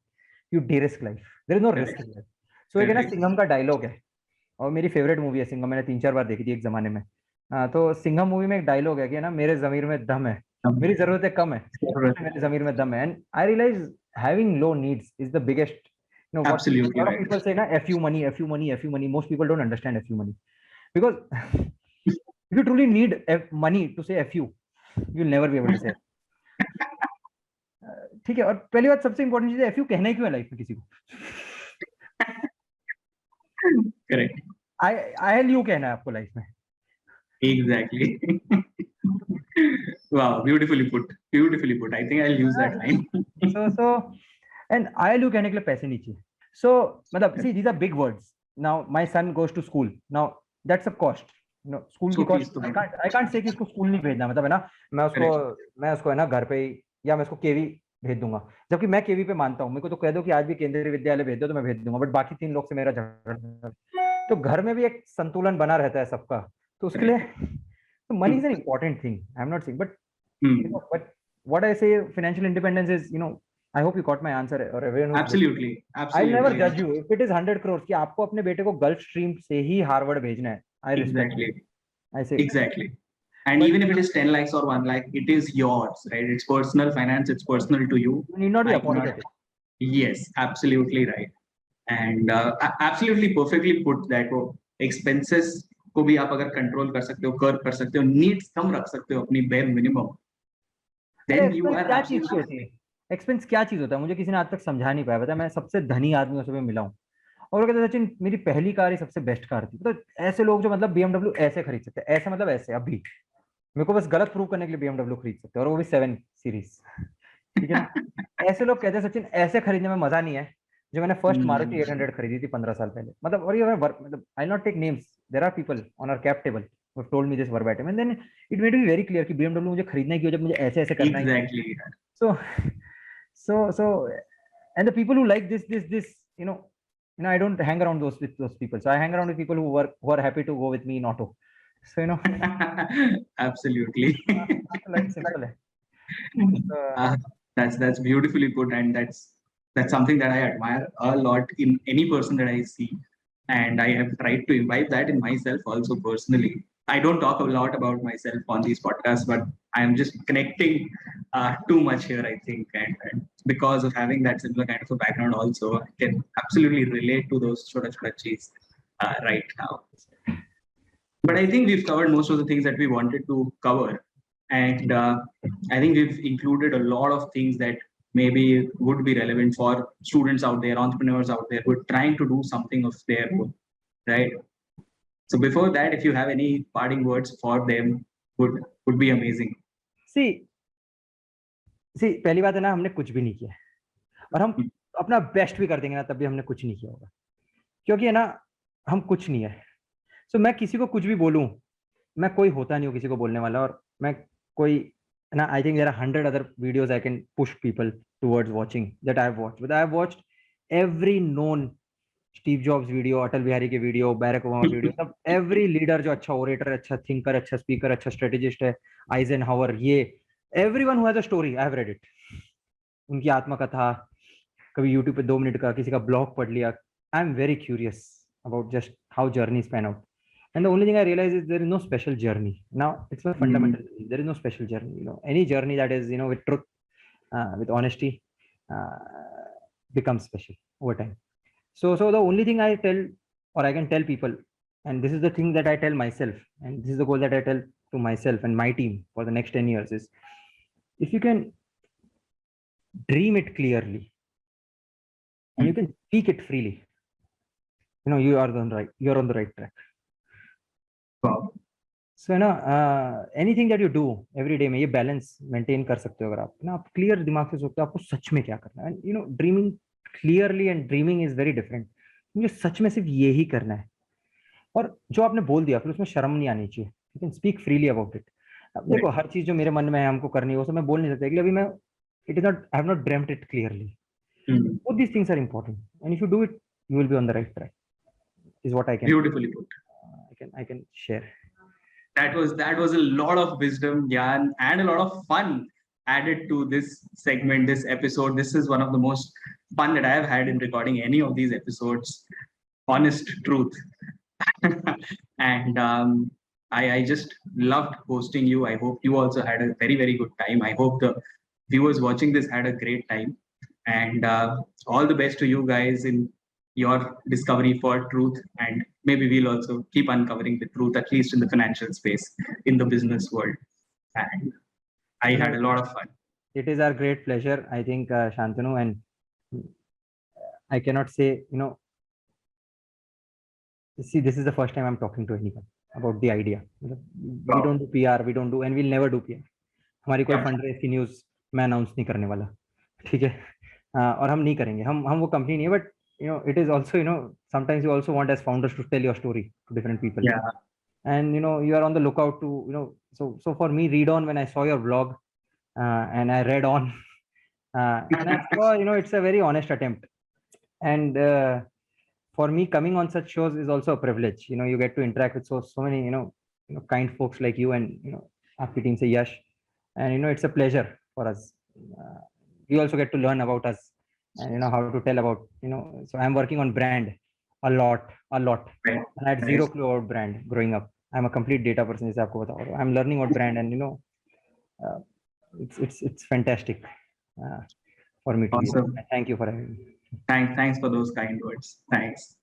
you de-risk life. There is no risk in life. So एक है ना, सिंघम का डायलॉग है, और मेरी फेवरेट मूवी है सिंघम. मैंने 3-4 बार देखी थी एक जमाने में. तो सिंघम मूवी में एक डायलॉग है कि ना, मेरे जमीर में दम है, मेरी जरूरतें कम है, मेरे जमीर में दम है. And I realise having low needs is the biggest. Absolutely a lot of people say na, fu money, fu money, fu money. Most people don't understand fu money, because if you truly need money to say fu, you'll never be able to say. ठीक है. और पहली बात, सबसे इंपॉर्टेंट चीज है, fu कहना ही क्यों है लाइफ में किसी को? Correct. I you कहना है आपको लाइफ में. Exactly. Wow, beautifully put. Beautifully put. I think I'll use that line. So and ILU कहने के लिए पैसे नहीं चाहिए. So मतलब, see, these are big words. Now my son goes to school. Now that's a cost. School की cost. I can't say कि इसको स्कूल नहीं भेजना, मतलब है ना, मैं उसको है ना घर पे ही, या मैं उसको केवी भेज दूंगा. जबकि मैं केवी पे मानता हूँ, मेरे को तो कह दो कि आज भी केंद्रीय विद्यालय भेज दो तो मैं भेज दूंगा, बट बाकी 3 लोग से मेरा झगड़ा. तो घर में भी एक संतुलन बना रहता है सबका, तो उसके लिए money is an important thing. I'm not saying, but what I say, financial independence is, I hope you got my answer, or everyone. Absolutely. I'll never judge you if it is 100 crores कि आपको अपने बेटे को गल्फ स्ट्रीम से ही हार्वर्ड भेजना है. I respect. Exactly. I say exactly. And but even if it is 10 lakhs or 1 lakh, it is yours, right? It's personal finance. It's personal to you. You need not be apologetic. Yes, absolutely right. And absolutely perfectly put that. वो expenses को भी आप अगर कंट्रोल कर सकते हो, कर सकते हो, नीड्स कम रख सकते हो अपनी bare minimum. Then you are absolutely. Expense क्या चीज होता है, मुझे किसी ने आज तक समझा नहीं पाया. पता है, मैं सबसे धनी आदमियों से भी मिला हूँ, और वो कहते हैं, सचिन मेरी पहली कार ही सबसे बेस्ट कार थी. तो ऐसे लोग जो मतलब BMW ऐसे खरीद सकते हैं, ऐसे मतलब ऐसे, अभी मेरे को बस गलत प्रूव करने के लिए BMW खरीद सकते हैं, और वो भी 7 सीरीज. ठीक है ना. ऐसे लोग कहते हैं, सचिन ऐसे खरीदने में मजा नहीं है जो मैंने फर्स्ट मारुति 800 खरीदी थी 15 साल पहले. मतलब, और ये मतलब, I not take names, there are people on our cap table who told me this verbatim, and then it made me very clear कि BMW मुझे खरीदना क्यों, जब मुझे ऐसे ऐसे करना है. Exactly. So and the people who like this I don't hang around with those people. So I hang around with people who are happy to go with me in auto. So absolutely. Simple है. That's beautifully put, and that's something that I admire a lot in any person that I see, and I have tried to imbibe that in myself also personally. I don't talk a lot about myself on these podcasts, but I'm just connecting too much here, I think, and because of having that similar kind of a background also, I can absolutely relate to those chota cheez right now. But I think we've covered most of the things that we wanted to cover, and I think we've included a lot of things that maybe would be relevant for students out there, entrepreneurs out there who are trying to do something of their own, right? So before that, if you have any parting words for them, would be amazing. See, पहली बात है ना, हमने कुछ भी नहीं किया और हम अपना बेस्ट भी कर देंगे ना, तब भी हमने कुछ नहीं किया होगा, क्योंकि है ना, हम कुछ नहीं है. So मैं किसी को कुछ भी बोलूं, मैं कोई होता नहीं हूँ किसी को बोलने वाला, और मैं कोई ना, I think there are 100 other videos I can push people towards watching that I have watched, but I have watched every known Steve Jobs video, Atal Bihari के वीडियो, बैरक ओबामा वीडियो, सब एवरी लीडर जो अच्छा ओरेटर, अच्छा थिंकर, अच्छा स्पीकर, अच्छा स्ट्रेटेजिस्ट है, आइजनहावर, ये everyone who has a story I have read it. उनकी आत्मकथा, कभी यूट्यूब पे 2 मिनट का किसी का ब्लॉग पढ़ लिया. I am very curious about just how journeys pan out. And the only thing I realize is there is no special journey. Now it's my fundamental belief. There is no special journey. You know, any journey that is, you know, with truth, with honesty, becomes special over time. So the only thing I tell, or I can tell people, and this is the thing that I tell myself, and this is the goal that I tell to myself and my team for the next 10 years is, if you can dream it clearly and you can speak it freely, you know, you're on the right track. Wow. So ना, anything that you do every day में ये balance maintain कर सकते हो अगर आप ना, आप clear दिमाग से सोचते हो आपको सच में क्या करना है. And you know, dreaming clearly and dreaming is very different. मुझे सच में सिर्फ ये ही करना है, और जो आपने बोल दिया फिर उसमें शर्म नहीं आनी चाहिए. You can speak freely about it. देखो, हर चीज जो मेरे मन में है हमको करनी है, वो सब मैं बोल नहीं सकता, अभी मैं it is not, I have not dreamt it clearly. Both these things are important, and if you do it, you will be on the right track. Is what I can Beautifully put. I can share. That was a lot of wisdom, Jan, and a lot of fun added to this segment, this episode. This is one of the most fun that I have had in recording any of these episodes. Honest truth. And I just loved hosting you. I hope you also had a very, very good time. I hope the viewers watching this had a great time. And all the best to you guys in your discovery for truth, and maybe we'll also keep uncovering the truth, at least in the financial space, in the business world. And I had a lot of fun. It is our great pleasure, I think, Shantanu, and I cannot say, you know, see, this is the first time I'm talking to anyone about the idea. We don't do PR, we don't do, and we'll never do PR. हमारी कोई fundraise की news मैं announce नहीं करने वाला, ठीक है, और हम नहीं करेंगे, हम वो company नहीं है, but you know, it is also, you know, sometimes you also want as founders to tell your story to different people. Yeah. And you know, you are on the lookout to, you know, so for me, read on when I saw your blog, and I read on, and I saw, you know, it's a very honest attempt. And for me, coming on such shows is also a privilege. You know, you get to interact with so many, you know, kind folks like you, and you know, आपकी team से Yash, and you know, it's a pleasure for us. We also get to learn about us, and you know, how to tell about, you know. So I'm working on brand a lot, and I had zero clue about brand growing up. I'm a complete data person, जैसे आपको बता रहा हूँ. I'm learning about brand, and you know, it's fantastic for me to Awesome. be. Thank you for having me. Thanks for those kind words. Thanks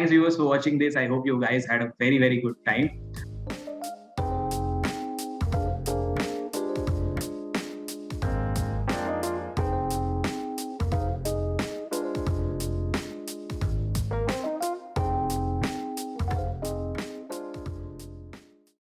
viewers for watching this. I hope you guys had a very, very good time.